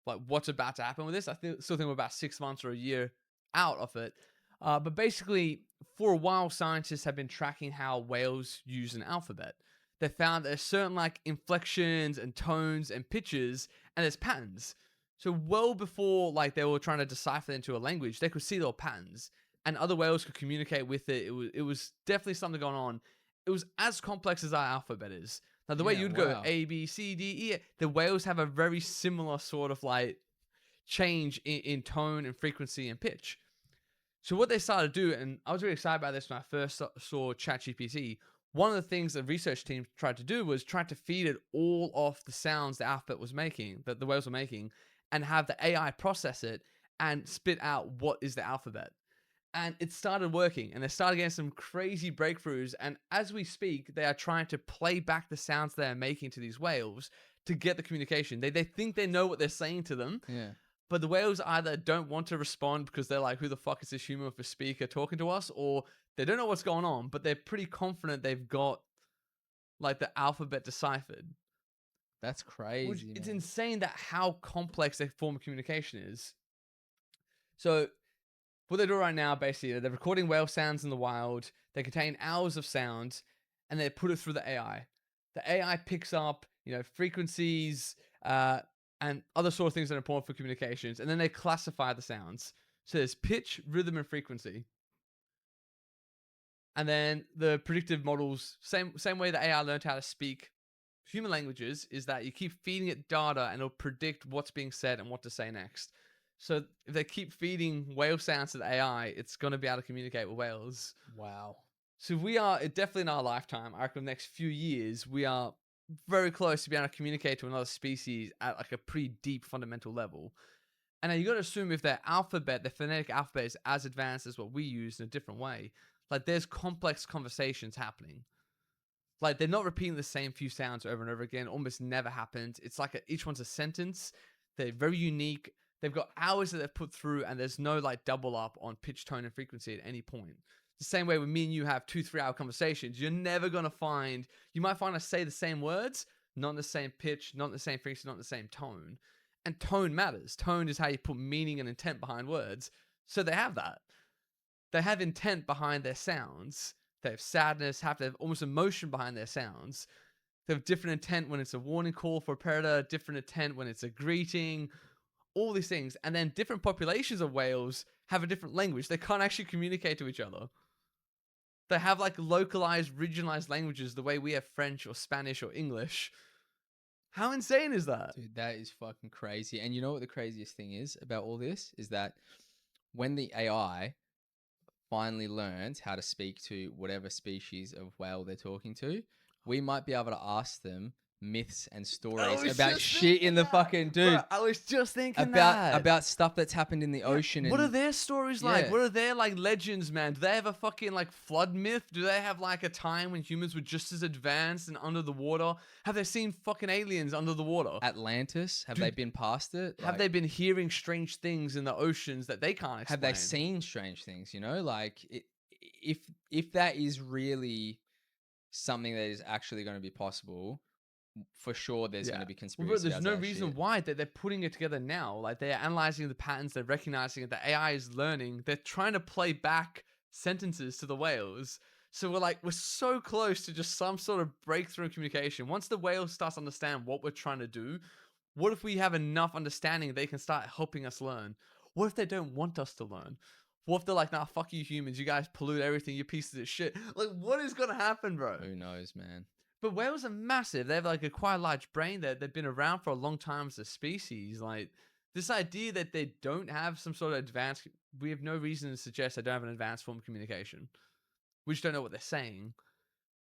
like what's about to happen with this. Still think we're about 6 months or a year out of it. But basically, for a while, scientists have been tracking how whales use an alphabet. They found there's certain like inflections and tones and pitches, and there's patterns. So well before like they were trying to decipher it into a language, they could see there were patterns, and other whales could communicate with it. It was definitely something going on. It was as complex as our alphabet is. Now the way Yeah, you'd go wow. A, B, C, D, E, the whales have a very similar sort of like change in tone and frequency and pitch. So what they started to do, and I was really excited about this when I first saw ChatGPT, one of the things the research team tried to do was try to feed it all of the sounds the alphabet was making, that the whales were making, and have the AI process it and spit out what is the alphabet. And it started working, and they started getting some crazy breakthroughs. And as we speak, they are trying to play back the sounds they're making to these whales to get the communication. They think they know what they're saying to them, Yeah. but the whales either don't want to respond because they're like, who the fuck is this human with a speaker talking to us? Or they don't know what's going on, but they're pretty confident they've got like the alphabet deciphered. That's crazy. Which, it's man. insane that how complex their form of communication is. So what they do right now, basically, they're recording whale sounds in the wild. They contain hours of sound, and they put it through the AI. The AI picks up, frequencies, and other sort of things that are important for communications. And then they classify the sounds. So there's pitch, rhythm, and frequency. And then the predictive models, same way that AI learned how to speak human languages, is that you keep feeding it data and it'll predict what's being said and what to say next. So if they keep feeding whale sounds to the AI, it's going to be able to communicate with whales. Wow. So we are definitely in our lifetime, I reckon the next few years, we are very close to being able to communicate to another species at like a pretty deep fundamental level. And now you got to assume if their alphabet, their phonetic alphabet is as advanced as what we use in a different way, like there's complex conversations happening. Like they're not repeating the same few sounds over and over again. Almost never happens. It's like each one's a sentence. They're very unique. They've got hours that they've put through, and there's no like double up on pitch, tone, and frequency at any point. The same way when me and you have 2-3 hour conversations, you're never gonna find. You might find us say the same words, not in the same pitch, not in the same frequency, not in the same tone. And tone matters. Tone is how you put meaning and intent behind words. So they have that. They have intent behind their sounds. They have sadness, they have almost emotion behind their sounds. They have different intent when it's a warning call for a predator, different intent when it's a greeting, all these things. And then different populations of whales have a different language. They can't actually communicate to each other. They have like localized, regionalized languages the way we have French or Spanish or English. How insane is that? Dude, that is fucking crazy. And you know what the craziest thing is about all this? Is that when the AI finally learns how to speak to whatever species of whale they're talking to, we might be able to ask them myths and stories about shit in the fucking dude. Bro, I was just thinking about stuff that's happened in the ocean. What and are their stories like? Yeah. What are their like legends, man? Do they have a fucking like flood myth? Do they have like a time when humans were just as advanced and under the water? Have they seen fucking aliens under the water? Atlantis? Have they been past it? Have they been hearing strange things in the oceans that they can't explain? Have they seen strange things? You know, like if that is really something that is actually going to be possible, for sure there's going to be conspiracy. Well, but there's no reason why they're putting it together now. Like they're analyzing the patterns, they're recognizing it. The AI is learning. They're trying to play back sentences to the whales. So we're so close to just some sort of breakthrough in communication. Once the whale starts to understand what we're trying to do, what if we have enough understanding they can start helping us learn? What if they don't want us to learn? What if they're like, nah, fuck you humans, you guys pollute everything, you pieces of shit. Like, what is gonna happen, bro? Who knows, man? But whales are massive. They have like a quite large brain. They've been around for a long time as a species. Like this idea that they don't have some sort of advanced, we have no reason to suggest they don't have an advanced form of communication. We just don't know what they're saying.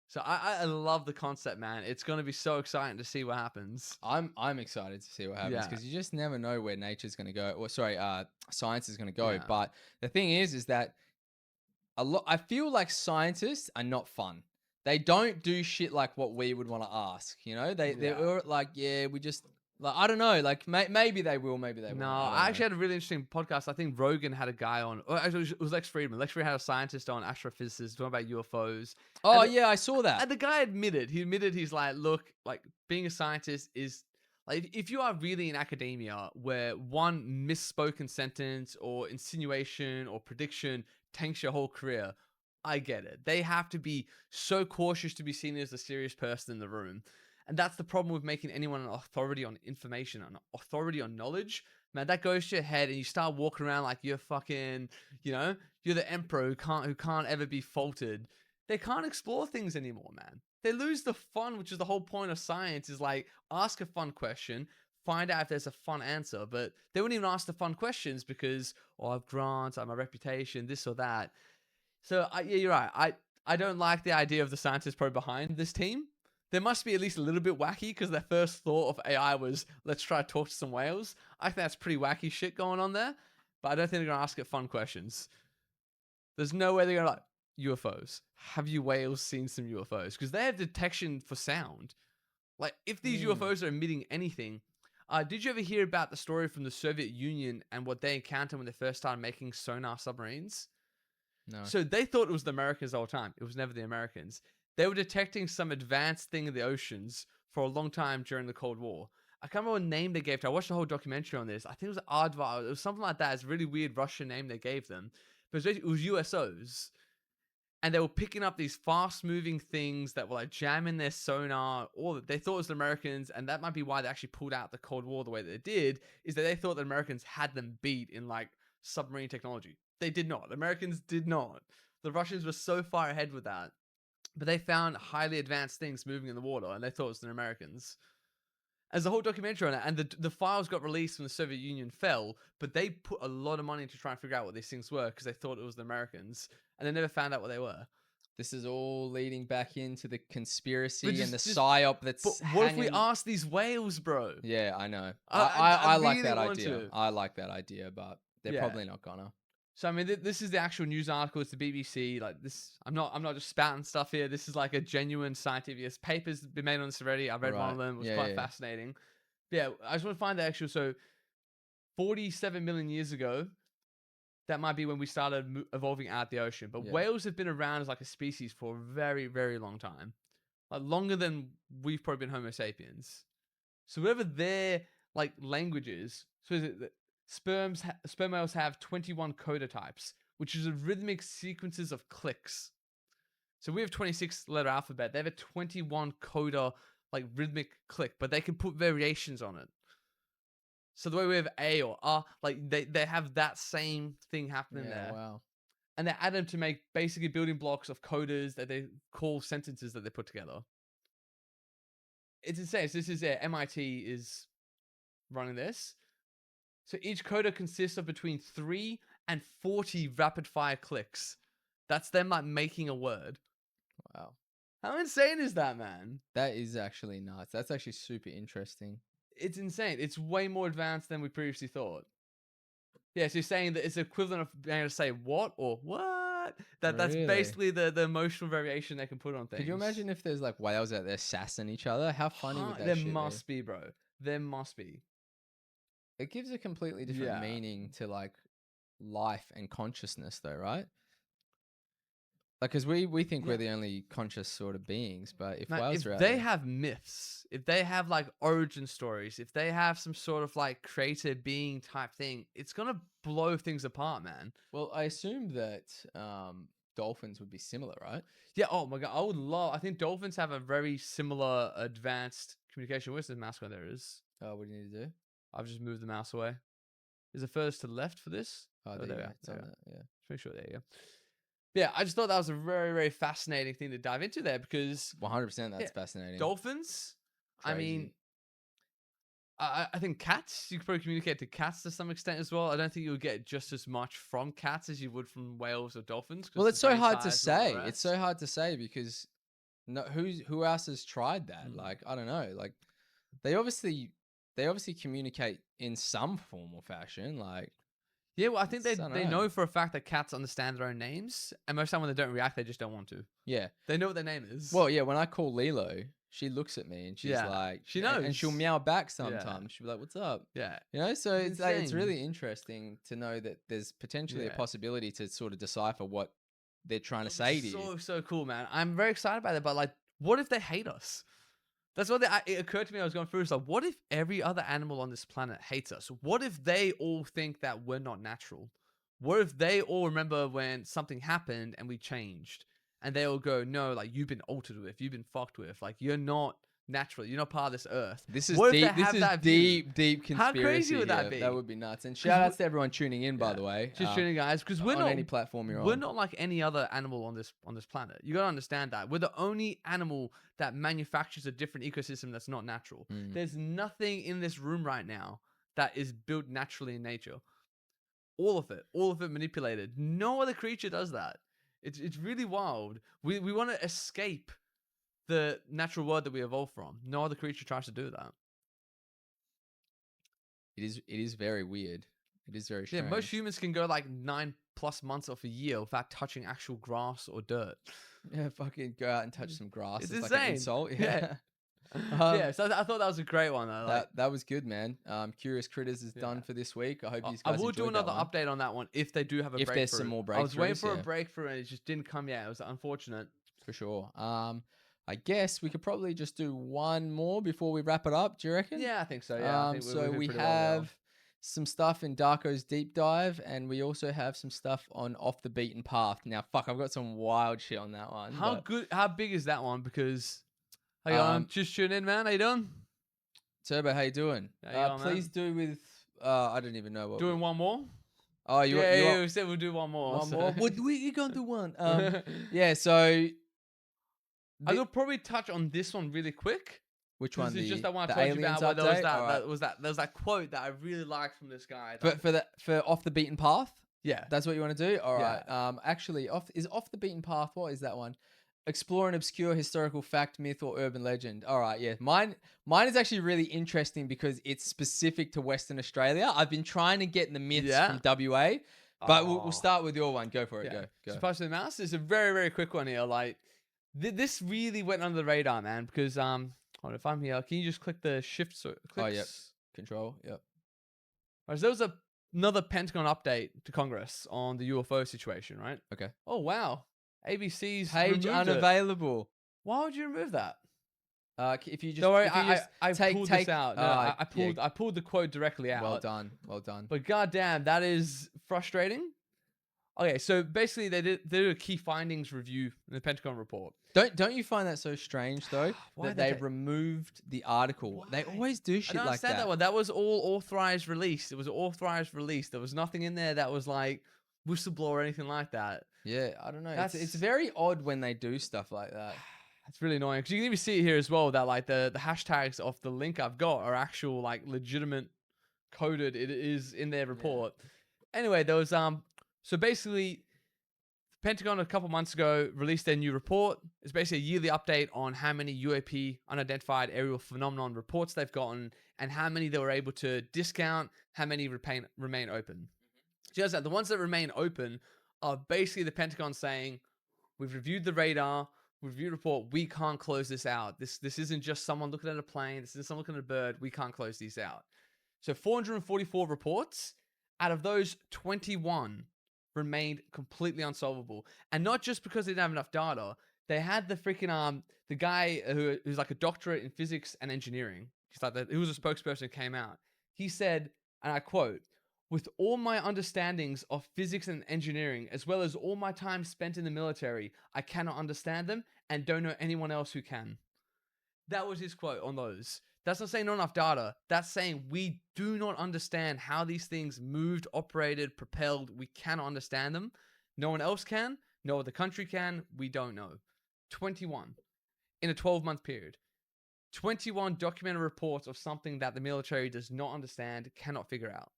So I love the concept, man. It's going to be so exciting to see what happens. I'm excited to see what happens because you just never know where nature's going to go. Or science is going to go. Yeah. But the thing is that I feel like scientists are not fun. They don't do shit like what we would want to ask, you know? They're like, we just, like, I don't know, like, maybe they will, maybe they won't. No, I actually had a really interesting podcast. I think Rogan had a guy on, or actually it was Lex Friedman. Lex Friedman had a scientist on, astrophysicist, talking about UFOs. Oh, yeah, I saw that. And the guy admitted, he's like, look, like, being a scientist is, like, if you are really in academia where one misspoken sentence or insinuation or prediction tanks your whole career, I get it. They have to be so cautious to be seen as a serious person in the room. And that's the problem with making anyone an authority on information, an authority on knowledge. Man, that goes to your head and you start walking around like you're fucking, you're the emperor who can't ever be faulted. They can't explore things anymore, man. They lose the fun, which is the whole point of science, is like, ask a fun question, find out if there's a fun answer. But they wouldn't even ask the fun questions because, I have grants, I have my reputation, this or that. So, you're right. I don't like the idea of the scientists probably behind this team. There must be at least a little bit wacky because their first thought of AI was, let's try to talk to some whales. I think that's pretty wacky shit going on there. But I don't think they're going to ask it fun questions. There's no way they're going to like, UFOs. Have you whales seen some UFOs? Because they have detection for sound. Like, if these UFOs are emitting anything... did you ever hear about the story from the Soviet Union and what they encountered when they first started making sonar submarines? No. So they thought it was the Americans the whole time. It was never the Americans. They were detecting some advanced thing in the oceans for a long time during the Cold War. I can't remember what name they gave to it. I watched a whole documentary on this. I think it was Aardvar. It was something like that. It's a really weird Russian name they gave them. But it was USOs. and they were picking up these fast-moving things that were like jamming their sonar. Or they thought it was the Americans, and that might be why they actually pulled out the Cold War the way that they did. Is that they thought the Americans had them beat in like submarine technology. They did not. Americans did not. The Russians were so far ahead with that, but they found highly advanced things moving in the water, and they thought it was the Americans. As a whole documentary on it, and the files got released when the Soviet Union fell, but they put a lot of money to try and figure out what these things were because they thought it was the Americans, and they never found out what they were. This is all leading back into the conspiracy But and the just- psyop that's But what if we hanging- ask these whales, bro? Yeah, I know. I I like really that want idea. to. I like that idea, but they're Yeah. probably not gonna. So I mean, this is the actual news article. It's the BBC. Like this, I'm not just spouting stuff here. This is like a genuine scientific. There's papers been made on this already. I read one of Right. them. It was Yeah, quite yeah. fascinating. But yeah, I just want to find the actual. So, 47 million years ago, that might be when we started evolving out the ocean. But Yeah. whales have been around as like a species for a very, very long time, like longer than we've probably been Homo sapiens. So whatever their like language is, so is it that sperm whales have 21 coda types, which is a rhythmic sequences of clicks. So we have 26-letter alphabet. They have a 21 coda like rhythmic click, but they can put variations on it. So the way we have A or R, like they have that same thing happening Yeah, there. wow. And they add them to make basically building blocks of coders that they call sentences that they put together. It's insane. So this is MIT is running this. So each coder consists of between 3 and 40 rapid fire clicks. That's them like making a word. Wow. How insane is that, man? That is actually nuts. That's actually super interesting. It's insane. It's way more advanced than we previously thought. Yeah, so you're saying that it's equivalent of being able to say what or what? That's Really? basically the emotional variation they can put on things. Could you imagine if there's like whales out there sassing each other? How funny would that There shit must be, bro. There must be. It gives a completely different Yeah. meaning to like life and consciousness, though, right? Like, because we think we're Yeah. the only conscious sort of beings, but if Now, whales if are out they there, have myths, if they have like origin stories, if they have some sort of like creator being type thing, it's gonna blow things apart, man. well, I assume that dolphins would be similar, right? Yeah. Oh my god, I would love. I think dolphins have a very similar advanced communication. Where's the mouse going? There it is. Oh, what do you need to do? I've just moved the mouse away. Is it furthest to the left for this? Oh, there there you you go, go. It's there on you go. that, yeah. Just make sure. There you go. Yeah, I just thought that was a very, very fascinating thing to dive into there because 100%. That's Yeah, fascinating. dolphins. I mean, Crazy. I think cats. You could probably communicate to cats to some extent as well. I don't think you'll get just as much from cats as you would from whales or dolphins. 'cause Well, the it's so brain hard to size and all the say. It's rest. so hard to say because who else has tried that? Mm. Like, I don't know. Like, they obviously communicate in some form or fashion. Like, Yeah, well, I think I don't they know. know for a fact that cats understand their own names, and most of the time when they don't react, they just don't want to. yeah. They know what their name is. Well, yeah. When I call Lilo, she looks at me and she's Yeah, like, she and she'll knows. meow back sometimes. She'll be like, "What's up?" yeah, You know. So It's it's like, it's insane. really interesting to know that there's potentially a Yeah. possibility to sort of decipher what they're trying to It'll say be to you. so cool, man. I'm very excited about it. But like, what if they hate us? That's what it occurred to me. I was going through. It's like, what if every other animal on this planet hates us? What if they all think that we're not natural? What if they all remember when something happened and we changed, and they all go, "No, like you've been altered with, you've been fucked with, like you're not natural, you're not part of this earth." This is What if they deep. This have is that view? deep How conspiracy. crazy would that here. be? That would be nuts. And shout outs to everyone tuning in, by Yeah. the way. Just tuning, guys, because we're on not any platform you're we're on. not like any other animal on this planet. You gotta understand that we're the only animal that manufactures a different ecosystem that's not natural. Mm. There's nothing in this room right now that is built naturally in nature. All of it manipulated. No other creature does that. It's really wild. We want to escape the natural world that we evolved from. No other creature tries to do that. It is very weird. It is very Yeah, strange. most humans can go like 9+ months of a year without touching actual grass or dirt. Yeah, fucking go out and touch some grass. It's It's like an insane. insult. Yeah. Um, Yeah, so I thought that was a great one. Though. Like, that was good, man. Curious Critters is done Yeah. for this week. I hope you I guys will do enjoyed that another one. update on that one if they do have a If breakthrough. there's some more I was waiting breakthroughs, for a yeah. breakthrough and it just didn't come yet. It was unfortunate. For sure. I guess we could probably just do one more before we wrap it up. Do you reckon? Yeah, I think so. Yeah, I think So we're we pretty well there. have some stuff in Darko's deep dive, and we also have some stuff on Off the Beaten Path. Now, fuck, I've got some wild shit on that one. How big is that one? Because hey, Um, just tuning in, man. How you doing? Turbo, how you doing? How you going, Please man? do with. I don't even know what. Doing one more? Oh, you Yeah, want we said we'll do one more. one so- more? You gonna do one? Yeah. So I will probably touch on this one really quick. which one? This is just that one I the told you aliens about. Where there was update? that, Alright. there was that quote that I really liked from this guy. For Off the Beaten Path. Yeah. That's what you want to do? All right. Yeah. Actually, Off the Beaten Path. What is that one? Explore an obscure historical fact, myth, or urban legend. All right, yeah. Mine is actually really interesting because it's specific to Western Australia. I've been trying to get the myths from WA, but we'll start with your one. Go for it. Yeah. Go. Supposed to the mouse. It's a very, very quick one here. Like this really went under the radar, man. Because hold on, if I'm here, can you just click the shift? Clicks? Oh, yep. Control. Yep. Right, so there was another Pentagon update to Congress on the UFO situation, right? Okay. Oh wow, ABC's Page removed it. unavailable. Why would you remove that? If you just Don't worry, if you just I pulled this out. No, I yeah. I pulled the quote directly out. Well done. But goddamn, that is frustrating. Okay, so basically they did a key findings review in the Pentagon report. Don't you find that so strange though? Why that they they removed the article. They always do I shit don't like understand that one. That was all authorized release. It was an authorized release. There was nothing in there that was like whistleblower or anything like that. Yeah, I don't know. It's That's- very odd when they do stuff like that. It's really annoying because you can even see it here as well that like the hashtags of the link I've got are actual like legitimate coded. It is in their report. Anyway, there was so basically Pentagon a couple months ago released their new report. It's basically a yearly update on how many UAP unidentified aerial phenomenon reports they've gotten and how many they were able to discount, how many remain open. Just that the ones that remain open are basically the Pentagon saying, we've reviewed the radar, we've reviewed the report, we can't close this out. This isn't just someone looking at a plane, this isn't someone looking at a bird, we can't close these out. So 444 reports, out of those 21 remained completely unsolvable. And not just because they didn't have enough data, they had the freaking the guy who's like a doctorate in physics and engineering. He's like he was a spokesperson, came out. He said, and I quote, "With all my understandings of physics and engineering, as well as all my time spent in the military, I cannot understand them and don't know anyone else who can." That was his quote on those. That's not saying not enough data. That's saying we do not understand how these things moved, operated, propelled. We cannot understand them. No one else can. No other country can. We don't know. 21 in a 12-month period. 21 documented reports of something that the military does not understand, cannot figure out.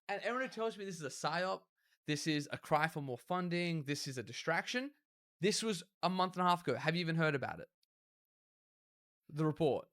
And everyone who tells me this is a psyop, this is a cry for more funding, this is a distraction, this was a month and a half ago. Have you even heard about it? The report.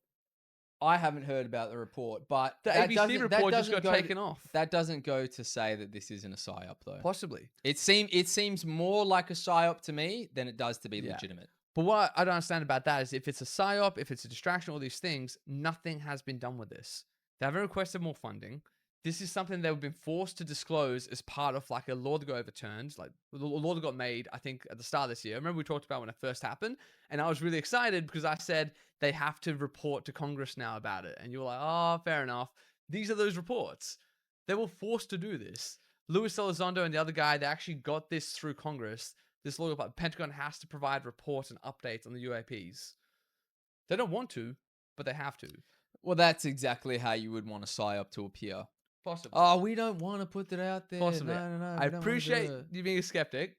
I haven't heard about the report, but The ABC report just got taken off. That doesn't go to say that this isn't a psyop, though. Possibly. It seems more like a psyop to me than it does to be Yeah. legitimate. But what I don't understand about that is if it's a psyop, if it's a distraction, all these things, nothing has been done with this. They haven't requested more funding. This is something they've been forced to disclose as part of like a law that got overturned, like the law that got made, I think, at the start of this year. I remember we talked about when it first happened, and I was really excited because I said they have to report to Congress now about it. And you were like, oh, fair enough. These are those reports. They were forced to do this. Luis Elizondo and the other guy, they actually got this through Congress. This law about Pentagon has to provide reports and updates on the UAPs. They don't want to, but they have to. Well, that's exactly how you would want a psyop to appear. Possibly. Oh, we don't want to put that out there. Possibly. No. I appreciate you being a skeptic,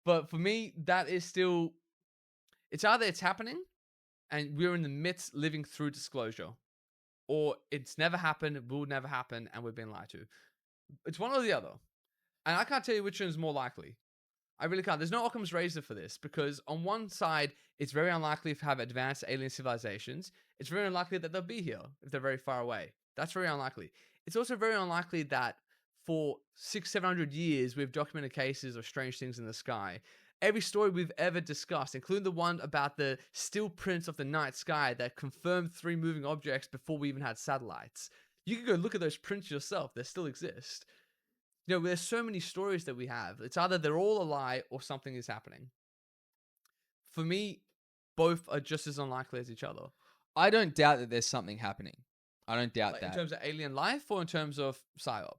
but for me, that is still, it's either it's happening and we're in the midst living through disclosure, or it's never happened, will never happen, and we're being lied to. It's one or the other. And I can't tell you which one is more likely. I really can't. There's no Occam's razor for this because on one side, it's very unlikely to have advanced alien civilizations. It's very unlikely that they'll be here if they're very far away. That's very unlikely. It's also very unlikely that for 600-700 years, we've documented cases of strange things in the sky. Every story we've ever discussed, including the one about the still prints of the night sky that confirmed 3 moving objects before we even had satellites. You can go look at those prints yourself. They still exist. You know, there's so many stories that we have. It's either they're all a lie or something is happening. For me, both are just as unlikely as each other. I don't doubt that there's something happening. I don't doubt Like, in that. terms of alien life or in terms of psyop?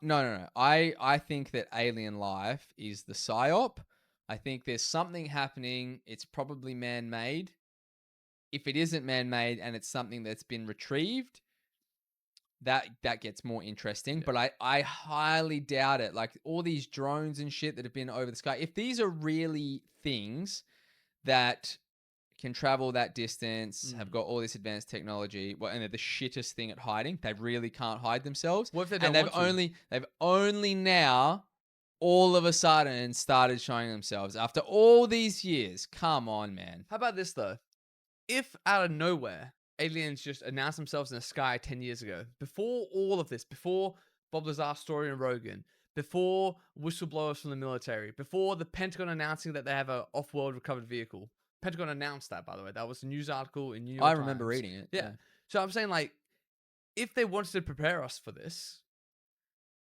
No. I think that alien life is the psyop. I think there's something happening. It's probably man-made. If it isn't man-made and it's something that's been retrieved, that gets more interesting. Yeah. But I highly doubt it. Like all these drones and shit that have been over the sky. If these are really things that can travel that distance, have got all this advanced technology, well, and they're the shittest thing at hiding. They really can't hide themselves. What if they And don't want to? they've only now all of a sudden started showing themselves after all these years. Come on, man. How about this though? If out of nowhere aliens just announced themselves in the sky 10 years ago, before all of this, before Bob Lazar's story and Rogan, before whistleblowers from the military, before the Pentagon announcing that they have a off-world recovered vehicle. Pentagon announced that, by the way. That was a news article in New York I Times. remember reading it. Yeah. So I'm saying, like, if they wanted to prepare us for this,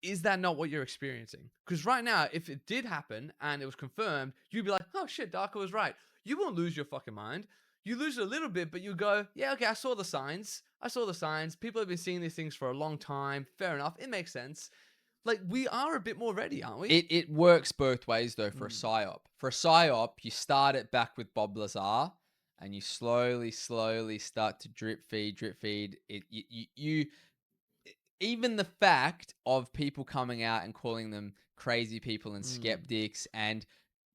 is that not what you're experiencing? Because right now, if it did happen and it was confirmed, you'd be like, oh shit, Darko was right. You won't lose your fucking mind. You lose it a little bit, but you go, yeah, okay, I saw the signs. People have been seeing these things for a long time. Fair enough. It makes sense. Like, we are a bit more ready, aren't we? It works both ways though for a psyop. For a psyop, you start it back with Bob Lazar, and you slowly start to drip feed. You even the fact of people coming out and calling them crazy people and skeptics and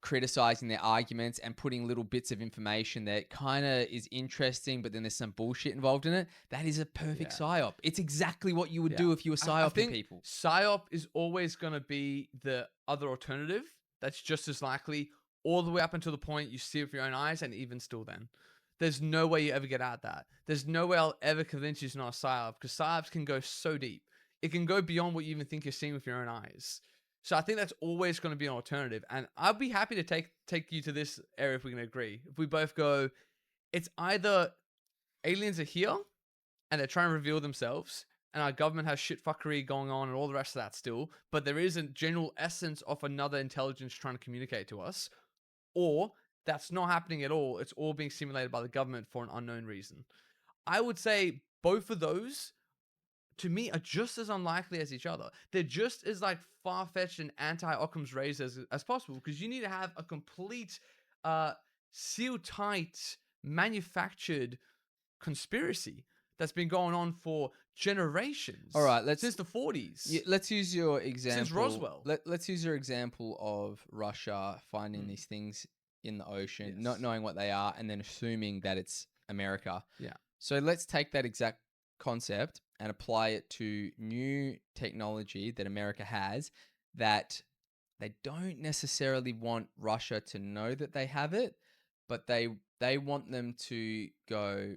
criticizing their arguments and putting little bits of information that kind of is interesting, but then there's some bullshit involved in it. That is a perfect psyop. It's exactly what you would do if you were psyoping people. Psyop is always going to be the other alternative. That's just as likely all the way up until the point you see it with your own eyes, and even still then. There's no way you ever get out of that. There's no way I'll ever convince you it's not a psyop, because psyops can go so deep. It can go beyond what you even think you're seeing with your own eyes. So I think that's always going to be an alternative. And I'd be happy to take you to this area if we can agree. If we both go, it's either aliens are here and they're trying to reveal themselves, and our government has shit fuckery going on and all the rest of that still, but there is a general essence of another intelligence trying to communicate to us, or that's not happening at all. It's all being simulated by the government for an unknown reason. I would say both of those, to me, are just as unlikely as each other. They're just as like far-fetched and anti-Occam's razor as possible, because you need to have a complete seal-tight, manufactured conspiracy that's been going on for generations. All right, since the 40s. Yeah, let's use your example. Since Roswell. Let's use your example of Russia finding these things in the ocean, not knowing what they are, and then assuming that it's America. Yeah. So let's take that exact concept and apply it to new technology that America has that they don't necessarily want Russia to know that they have it, but they want them to go,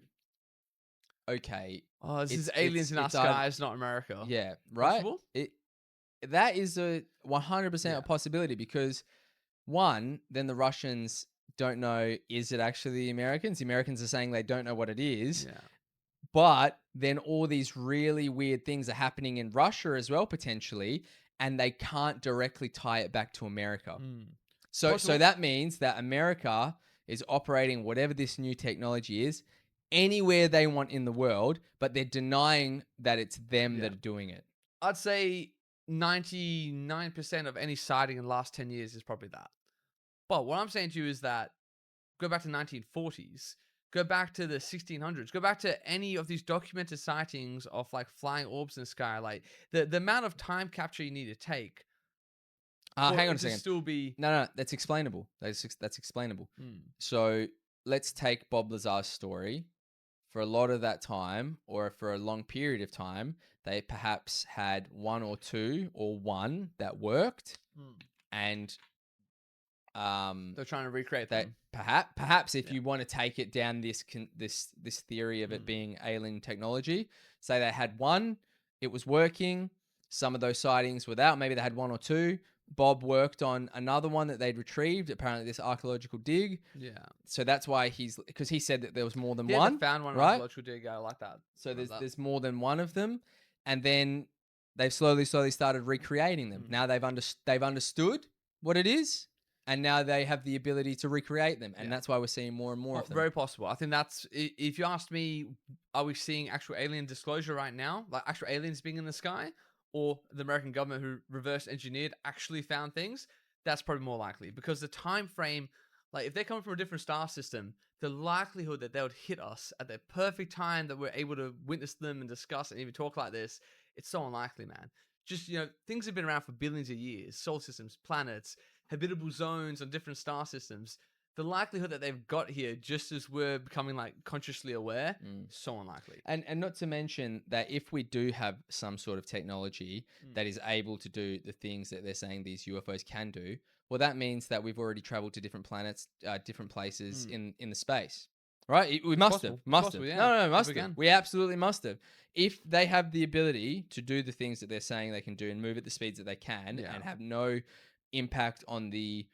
okay. Oh, this is aliens in our skies, not America. Yeah, right? Possible? That is a 100% a possibility, because one, then the Russians don't know, is it actually the Americans? The Americans are saying they don't know what it is. Yeah. But then all these really weird things are happening in Russia as well, potentially, and they can't directly tie it back to America. So that means that America is operating whatever this new technology is anywhere they want in the world, but they're denying that it's them that are doing it. I'd say 99% of any sighting in the last 10 years is probably that. But what I'm saying to you is that go back to the 1940s, go back to the 1600s, go back to any of these documented sightings of like flying orbs in the sky. Like the amount of time capture you need to take. Hang on a second. Still be... No, that's explainable. That's explainable. So let's take Bob Lazar's story. For a lot of that time, or for a long period of time, they perhaps had one or two or one that worked, and they're trying to recreate that. Perhaps if you want to take it down this theory of it being alien technology, say they had one, it was working. Some of those sightings were out. Maybe they had one or two. Bob worked on another one that they'd retrieved, apparently this archaeological dig. Yeah. So that's why because he said that there was more than one. one. They found one right? archaeological dig. I like that. So there's more than one of them. And then they've slowly started recreating them. Now they've understood what it is, and now they have the ability to recreate them, and Yeah. that's why we're seeing more and more of them. Very possible. I think that's, if you ask me, are we seeing actual alien disclosure right now, like actual aliens being in the sky, or the American government who reverse engineered actually found things? That's probably more likely, because the time frame, like if they're coming from a different star system, the likelihood that they would hit us at the perfect time that we're able to witness them and discuss and even talk like this, it's so unlikely, man. Just, things have been around for billions of years. Solar systems, planets, habitable zones on different star systems. The likelihood that they've got here just as we're becoming like consciously aware, so unlikely. And not to mention that if we do have some sort of technology that is able to do the things that they're saying these UFOs can do, well, that means that we've already traveled to different planets, different places in the space, right? We must have. Yeah. No, must If we have. can. We absolutely must have. If they have the ability to do the things that they're saying they can do and move at the speeds that they can and have no impact on the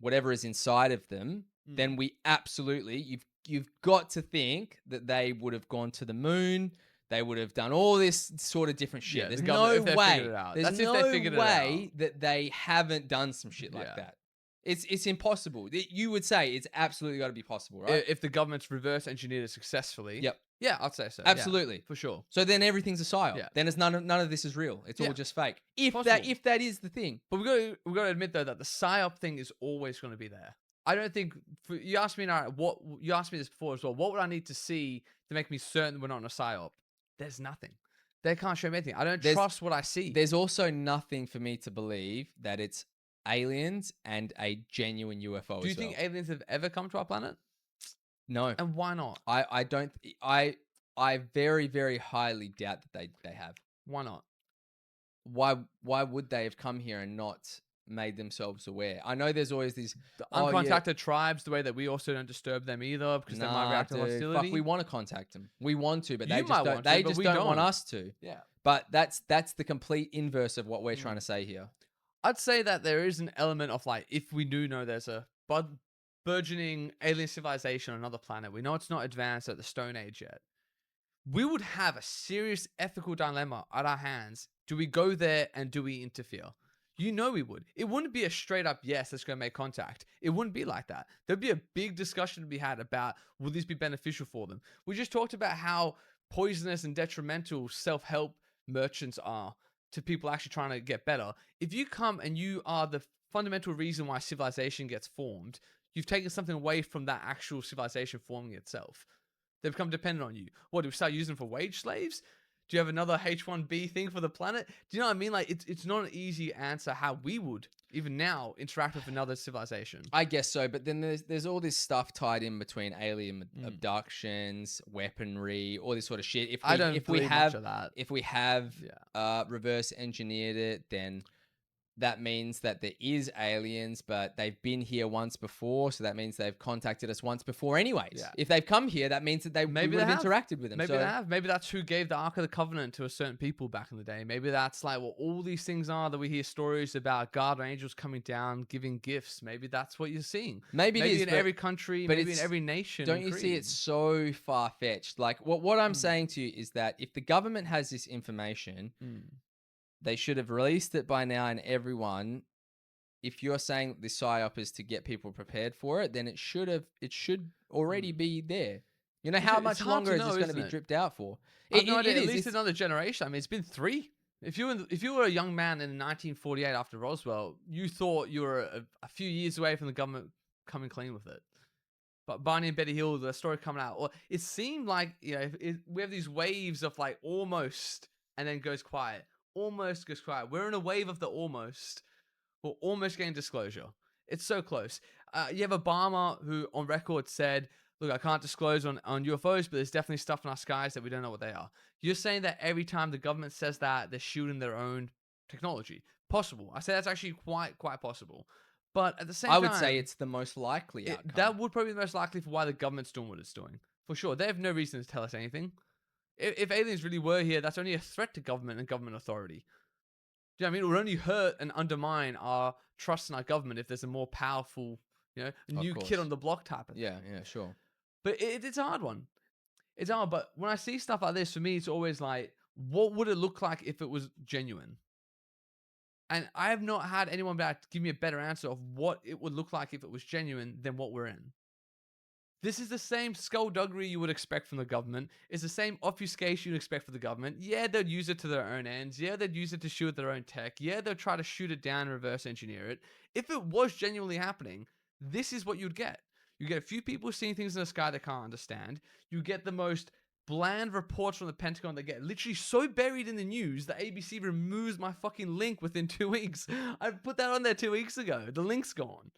whatever is inside of them, then we absolutely, you've got to think that they would have gone to the moon. They would have done all this sort of different shit. Yeah, There's the no government, if they way. figured it out. There's That's if no they figured it way that they haven't done some shit like Yeah. that. It's impossible. You would say it's absolutely got to be possible, right? If the government's reverse engineered it successfully. Yep. Yeah, I'd say so. Yeah, Absolutely. for sure. So then everything's a psyop. Yeah. Then it's none of this is real. It's Yeah. all just fake. If Possible. that is the thing. But we got to admit though that the psyop thing is always going to be there. I don't think you asked me now. What you asked me this before as well. What would I need to see to make me certain we're not in a psyop? There's nothing. They can't show me anything. I don't trust what I see. There's also nothing for me to believe that it's aliens and a genuine UFO. Do you think aliens have ever come to our planet? No. And why not? I don't. I very, very highly doubt that they have. Why not? Why would they have come here and not made themselves aware? I know there's always these Uncontacted tribes, the way that we also don't disturb them either because they might react to hostility. Fuck, we want to contact them. We want to, but You they just might don't. want to, They but just we don't want don't. us to. Yeah. But that's the complete inverse of what we're trying to say here. I'd say that there is an element of like, if we do know there's a burgeoning alien civilization on another planet, we know it's not advanced at the Stone Age yet. We would have a serious ethical dilemma at our hands. Do we go there and do we interfere? You know we would. It wouldn't be a straight up yes, let's go make contact. It wouldn't be like that. There'd be a big discussion to be had about, will this be beneficial for them? We just talked about how poisonous and detrimental self-help merchants are to people actually trying to get better. If you come and you are the fundamental reason why civilization gets formed, you've taken something away from that actual civilization forming itself. They become dependent on you. What, do we start using them for wage slaves? Do you have another H-1B thing for the planet? Do you know what I mean? Like, it's not an easy answer how we would, even now, interact with another civilization. I guess so, but then there's all this stuff tied in between alien abductions, weaponry, all this sort of shit. If we have reverse engineered it, then that means that there is aliens, but they've been here once before, so that means they've contacted us once before anyways. Yeah. If they've come here, that means that they would have interacted with them. Maybe they have. Maybe that's who gave the Ark of the Covenant to a certain people back in the day. Maybe that's like what all these things are that we hear stories about, guardian angels coming down, giving gifts. Maybe that's what you're seeing. Maybe it is, in every country, maybe in every nation. Don't you see it's so far-fetched? Like, what I'm saying to you is that if the government has this information... They should have released it by now, and everyone, if you're saying the PSYOP is to get people prepared for it, then it should already be there. You know, how much longer is this going to be dripped out for? At least another generation. I mean, it's been 3. If you were a young man in 1948 after Roswell, you thought you were a few years away from the government coming clean with it. But Barney and Betty Hill, the story coming out, well, it seemed like, we have these waves of like almost, and then goes quiet. Almost goes quiet. We're in a wave of the almost. We're almost getting disclosure. It's so close. You have Obama who on record said, look, I can't disclose on UFOs, but there's definitely stuff in our skies that we don't know what they are. You're saying that every time the government says that, they're shooting their own technology. Possible. I say that's actually quite possible. But at the same time... I would say it's the most likely outcome. That would probably be the most likely for why the government's doing what it's doing. For sure. They have no reason to tell us anything. If aliens really were here, that's only a threat to government and government authority. Do you know what I mean? It would only hurt and undermine our trust in our government if there's a more powerful, new kid on the block type of thing. Yeah, sure. But it's a hard one. It's hard, but when I see stuff like this, for me, it's always like, what would it look like if it was genuine? And I have not had anyone be able to give me a better answer of what it would look like if it was genuine than what we're in. This is the same skullduggery you would expect from the government. It's the same obfuscation you'd expect from the government. Yeah, they'd use it to their own ends. Yeah, they'd use it to shoot at their own tech. Yeah, they'll try to shoot it down and reverse engineer it. If it was genuinely happening, this is what you'd get. You get a few people seeing things in the sky they can't understand. You get the most bland reports from the Pentagon that get literally so buried in the news that ABC removes my fucking link within 2 weeks. I put that on there 2 weeks ago. The link's gone.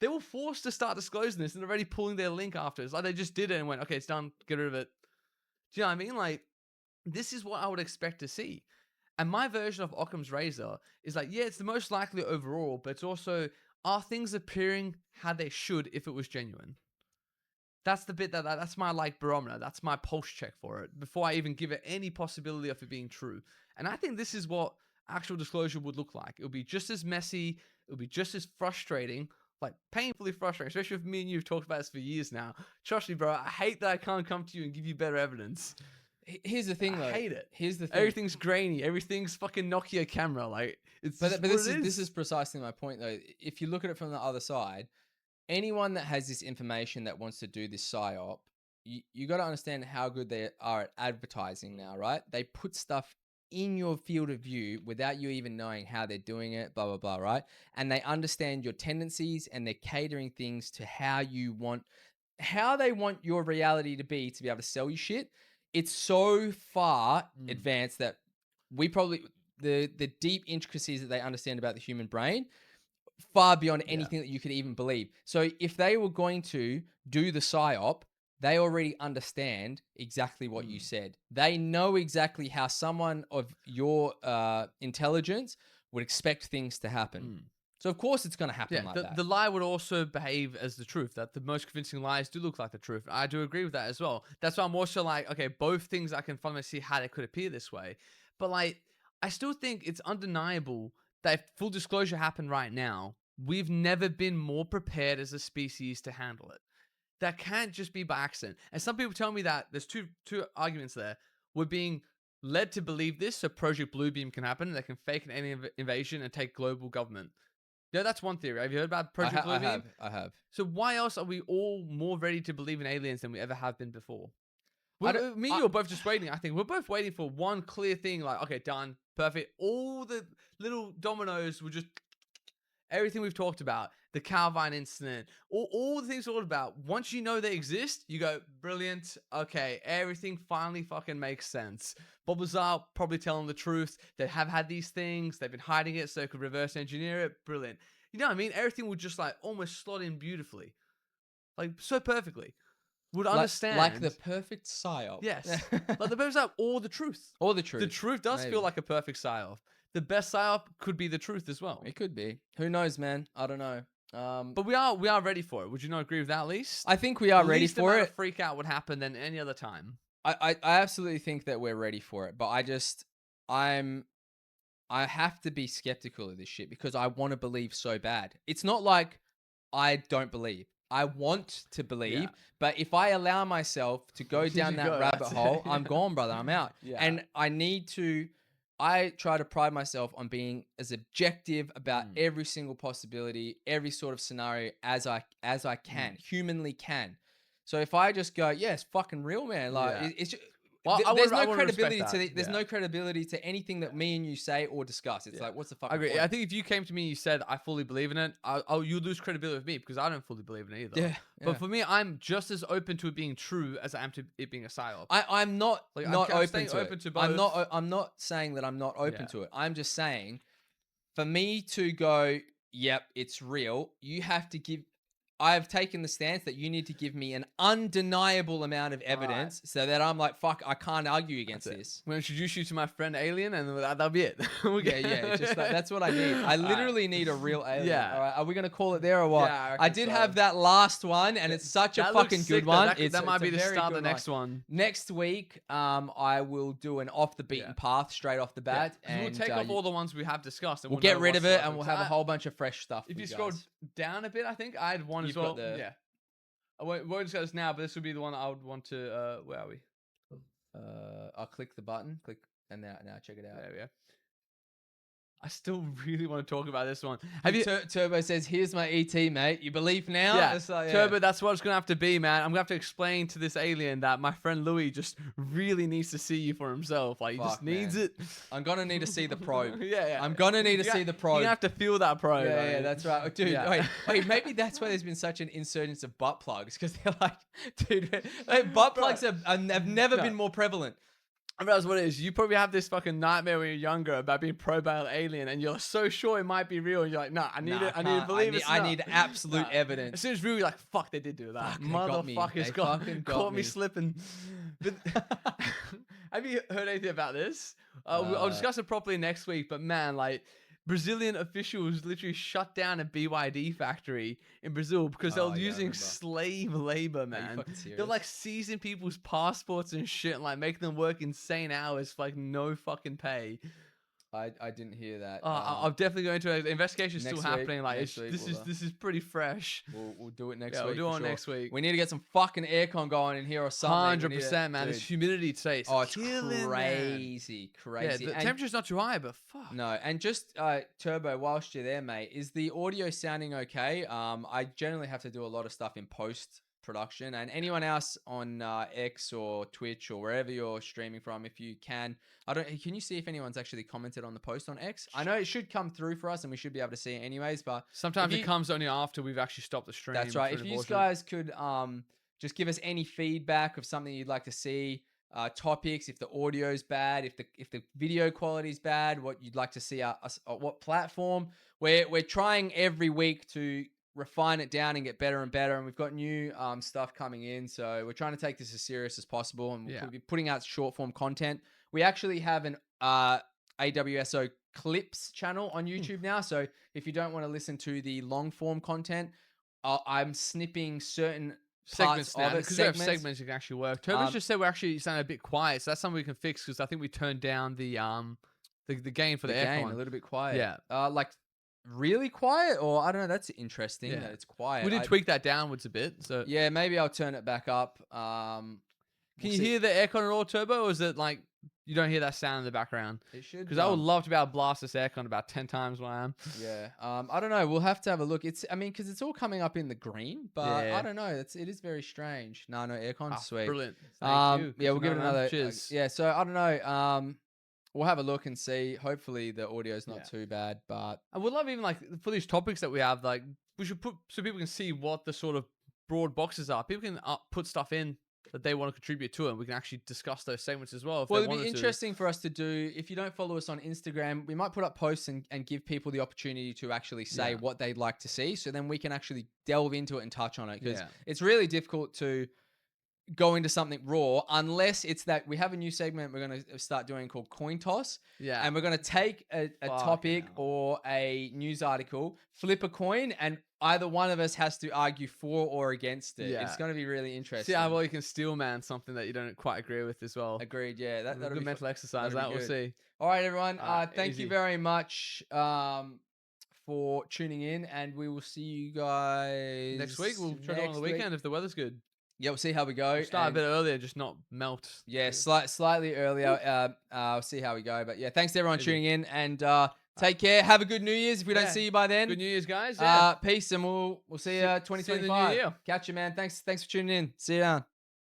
They were forced to start disclosing this and already pulling their link after. It's like they just did it and went, okay, it's done. Get rid of it. Do you know what I mean? Like, this is what I would expect to see. And my version of Occam's razor is like, yeah, it's the most likely overall, but it's also, are things appearing how they should if it was genuine? That's the bit that's my like barometer. That's my pulse check for it before I even give it any possibility of it being true. And I think this is what actual disclosure would look like. It would be just as messy. It would be just as frustrating, like painfully frustrating, especially if me and you have talked about this for years now. Trust me, bro. I hate that I can't come to you and give you better evidence. Here's the thing, though. I hate it. Here's the thing. Everything's grainy. Everything's fucking Nokia camera. Like, it's but this is precisely my point, though. If you look at it from the other side, anyone that has this information that wants to do this psyop, you got to understand how good they are at advertising now, right? They put stuff in your field of view without you even knowing how they're doing it, blah, blah, blah, right? And they understand your tendencies and they're catering things to how they want your reality to be able to sell you shit. It's so far advanced that we probably, the deep intricacies that they understand about the human brain, far beyond anything that you could even believe. So if they were going to do the psyop, they already understand exactly what you said. They know exactly how someone of your intelligence would expect things to happen. So of course it's going to happen like that. The lie would also behave as the truth, that the most convincing lies do look like the truth. I do agree with that as well. That's why I'm also like, okay, both things I can finally see how they could appear this way. But like, I still think it's undeniable that if full disclosure happened right now, we've never been more prepared as a species to handle it. That can't just be by accident. And some people tell me that there's two arguments there. We're being led to believe this, so Project Bluebeam can happen. They can fake an alien invasion and take global government. Yeah, that's one theory. Have you heard about Project Bluebeam? I have. So why else are we all more ready to believe in aliens than we ever have been before? Me and you are both just waiting. I think we're both waiting for one clear thing. Like, okay, done, perfect. All the little dominoes were just everything we've talked about. The Calvine incident, all the things we're all about. Once you know they exist, you go, brilliant. Okay, everything finally fucking makes sense. Bob Lazar probably telling the truth. They have had these things. They've been hiding it so they could reverse engineer it. Brilliant. You know what I mean? Everything would just like almost slot in beautifully. Like so perfectly. Would understand. Like the perfect psyop. Yes. Like the perfect psyop or the truth. Or the truth. The truth does feel like a perfect psyop. The best psyop could be the truth as well. It could be. Who knows, man? I don't know. But we are ready for it. Would you not agree with that, at least? I think we are ready for it. Freak out would happen than any other time. I absolutely think that we're ready for it, but I have to be skeptical of this shit because I want to believe so bad. It's not like I don't believe. I want to believe, but if I allow myself to go down that rabbit hole, I'm gone, brother. I'm out. And I try to pride myself on being as objective about every single possibility, every sort of scenario as I can, humanly can. So if I just go, yeah, it's fucking real, man. Like it's just, there's no credibility to there's no credibility to anything that me and you say or discuss. It's like, what's the fucking point? I think if you came to me and you said, I fully believe in it, you lose credibility with me because I don't fully believe in it either. Yeah. But for me, I'm just as open to it being true as I am to it being a psyop. I'm not not open to open it. to both. I'm not saying that I'm not open to it. I'm just saying, for me to go, yep, it's real, you have to give. I've taken the stance that you need to give me an undeniable amount of evidence so that I'm like, fuck, I can't argue against this. I'm going to introduce you to my friend Alien and that'll be it. Yeah. Just that's what I need. I literally need a real alien. Yeah. All right. Are we going to call it there or what? Yeah, I did have that last one and it's such a fucking good one. That might be the start of the next one. Next week, I will do an off the beaten path straight off the bat. And we'll take off all the ones we have discussed. And we'll get rid of it and we'll have a whole bunch of fresh stuff. If you scroll down a bit, I think I had one as well. I won't discuss this now, but this would be the one I would want to. Where are we? I'll click the button. Click and now check it out. There we go. I still really want to talk about this one. Have you? Turbo says, "Here's my ET, mate. You believe now?" Yeah, It's like, Turbo, that's what it's going to have to be, man. I'm going to have to explain to this alien that my friend Louis just really needs to see you for himself. Like, he just Fuck, needs man. it. I'm going to need to see the probe. Yeah. I'm going to need to see the probe. You have to feel that probe. Yeah, that's right. Dude, Yeah. wait, maybe that's why there's been such an insurgence of butt plugs, because they're like, dude, butt plugs have never been more prevalent. I mean, that's what it is. You probably have this fucking nightmare when you're younger about being probed by an alien, and you're so sure it might be real, and you're like, I need to believe it. I need absolute evidence. As soon as real, you're like, fuck, they did do that. Fuck, they got me. Motherfuckers They got fucking caught got me slipping. But have you heard anything about this? I'll discuss it properly next week, but man, like, Brazilian officials literally shut down a BYD factory in Brazil because they were using slave labor, man. Are you fucking serious? They're like seizing people's passports and shit, and like making them work insane hours for like no fucking pay. I didn't hear that. I'm definitely going to. The investigation's still happening. Like, this is pretty fresh. We'll do it next week. We'll do it next week. We need to get some fucking aircon going in here or something. 100%, man. This humidity today. It's crazy. Yeah, the temperature's not too high, but fuck. No, and just Turbo, whilst you're there, mate, is the audio sounding okay? I generally have to do a lot of stuff in post production, and anyone else on X or Twitch or wherever you're streaming from, if you can you see if anyone's actually commented on the post on X? I know it should come through for us and we should be able to see it anyways, but sometimes it comes only after we've actually stopped the stream. That's right. If you guys could just give us any feedback of something you'd like to see, topics, if the audio's bad, if the video quality's bad, what you'd like to see us, what platform. We're trying every week to refine it down and get better and better, and we've got new stuff coming in, so we're trying to take this as serious as possible, and we'll be putting out short form content. We actually have an AWSO clips channel on YouTube now, so if you don't want to listen to the long form content, I'm snipping certain segments now, because we have segments that can actually work. Turbo's just said we're actually sounding a bit quiet, so that's something we can fix, because I think we turned down the gain for the aircon a little bit quiet. Yeah. Like really quiet, or I don't know. That's interesting that it's quiet. We did tweak that downwards a bit, so yeah, maybe I'll turn it back up. Can you hear the aircon at all, Turbo, or is it like you don't hear that sound in the background? It should, because I would love to be able to blast this aircon about 10 times what I am. Yeah. I don't know. We'll have to have a look. Because it's all coming up in the green, but I don't know. It is very strange. No, aircon's sweet. Brilliant. Thank you. Yeah, we'll give it another. Cheers. Yeah. So I don't know. We'll have a look and see. Hopefully the audio's not too bad, but I would love, even like for these topics that we have, like we should put so people can see what the sort of broad boxes are. People can put stuff in that they want to contribute to it, and we can actually discuss those segments as well. Well, it'd be interesting for us to do. If you don't follow us on Instagram, we might put up posts and give people the opportunity to actually say what they'd like to see, so then we can actually delve into it and touch on it, because it's really difficult to go into something raw unless it's that we have a new segment we're going to start doing called Coin Toss. Yeah. And we're going to take a topic or a news article, flip a coin, and either one of us has to argue for or against it. Yeah. It's going to be really interesting. See how well you can steel man something that you don't quite agree with as well. Agreed, yeah. That'll be a good mental exercise. That we'll see. All right, everyone. Thank you very much for tuning in, and we will see you guys next week. We'll try it on the weekend if the weather's good. Yeah, we'll see how we go. We'll start a bit earlier, just not melt. Yeah, slightly earlier. We'll see how we go. But yeah, thanks to everyone tuning in, and take care. Have a good New Year's if we don't see you by then. Good New Year's, guys. Peace, and we'll see you 2025. See you in the new year. Catch you, man. Thanks for tuning in. See you down.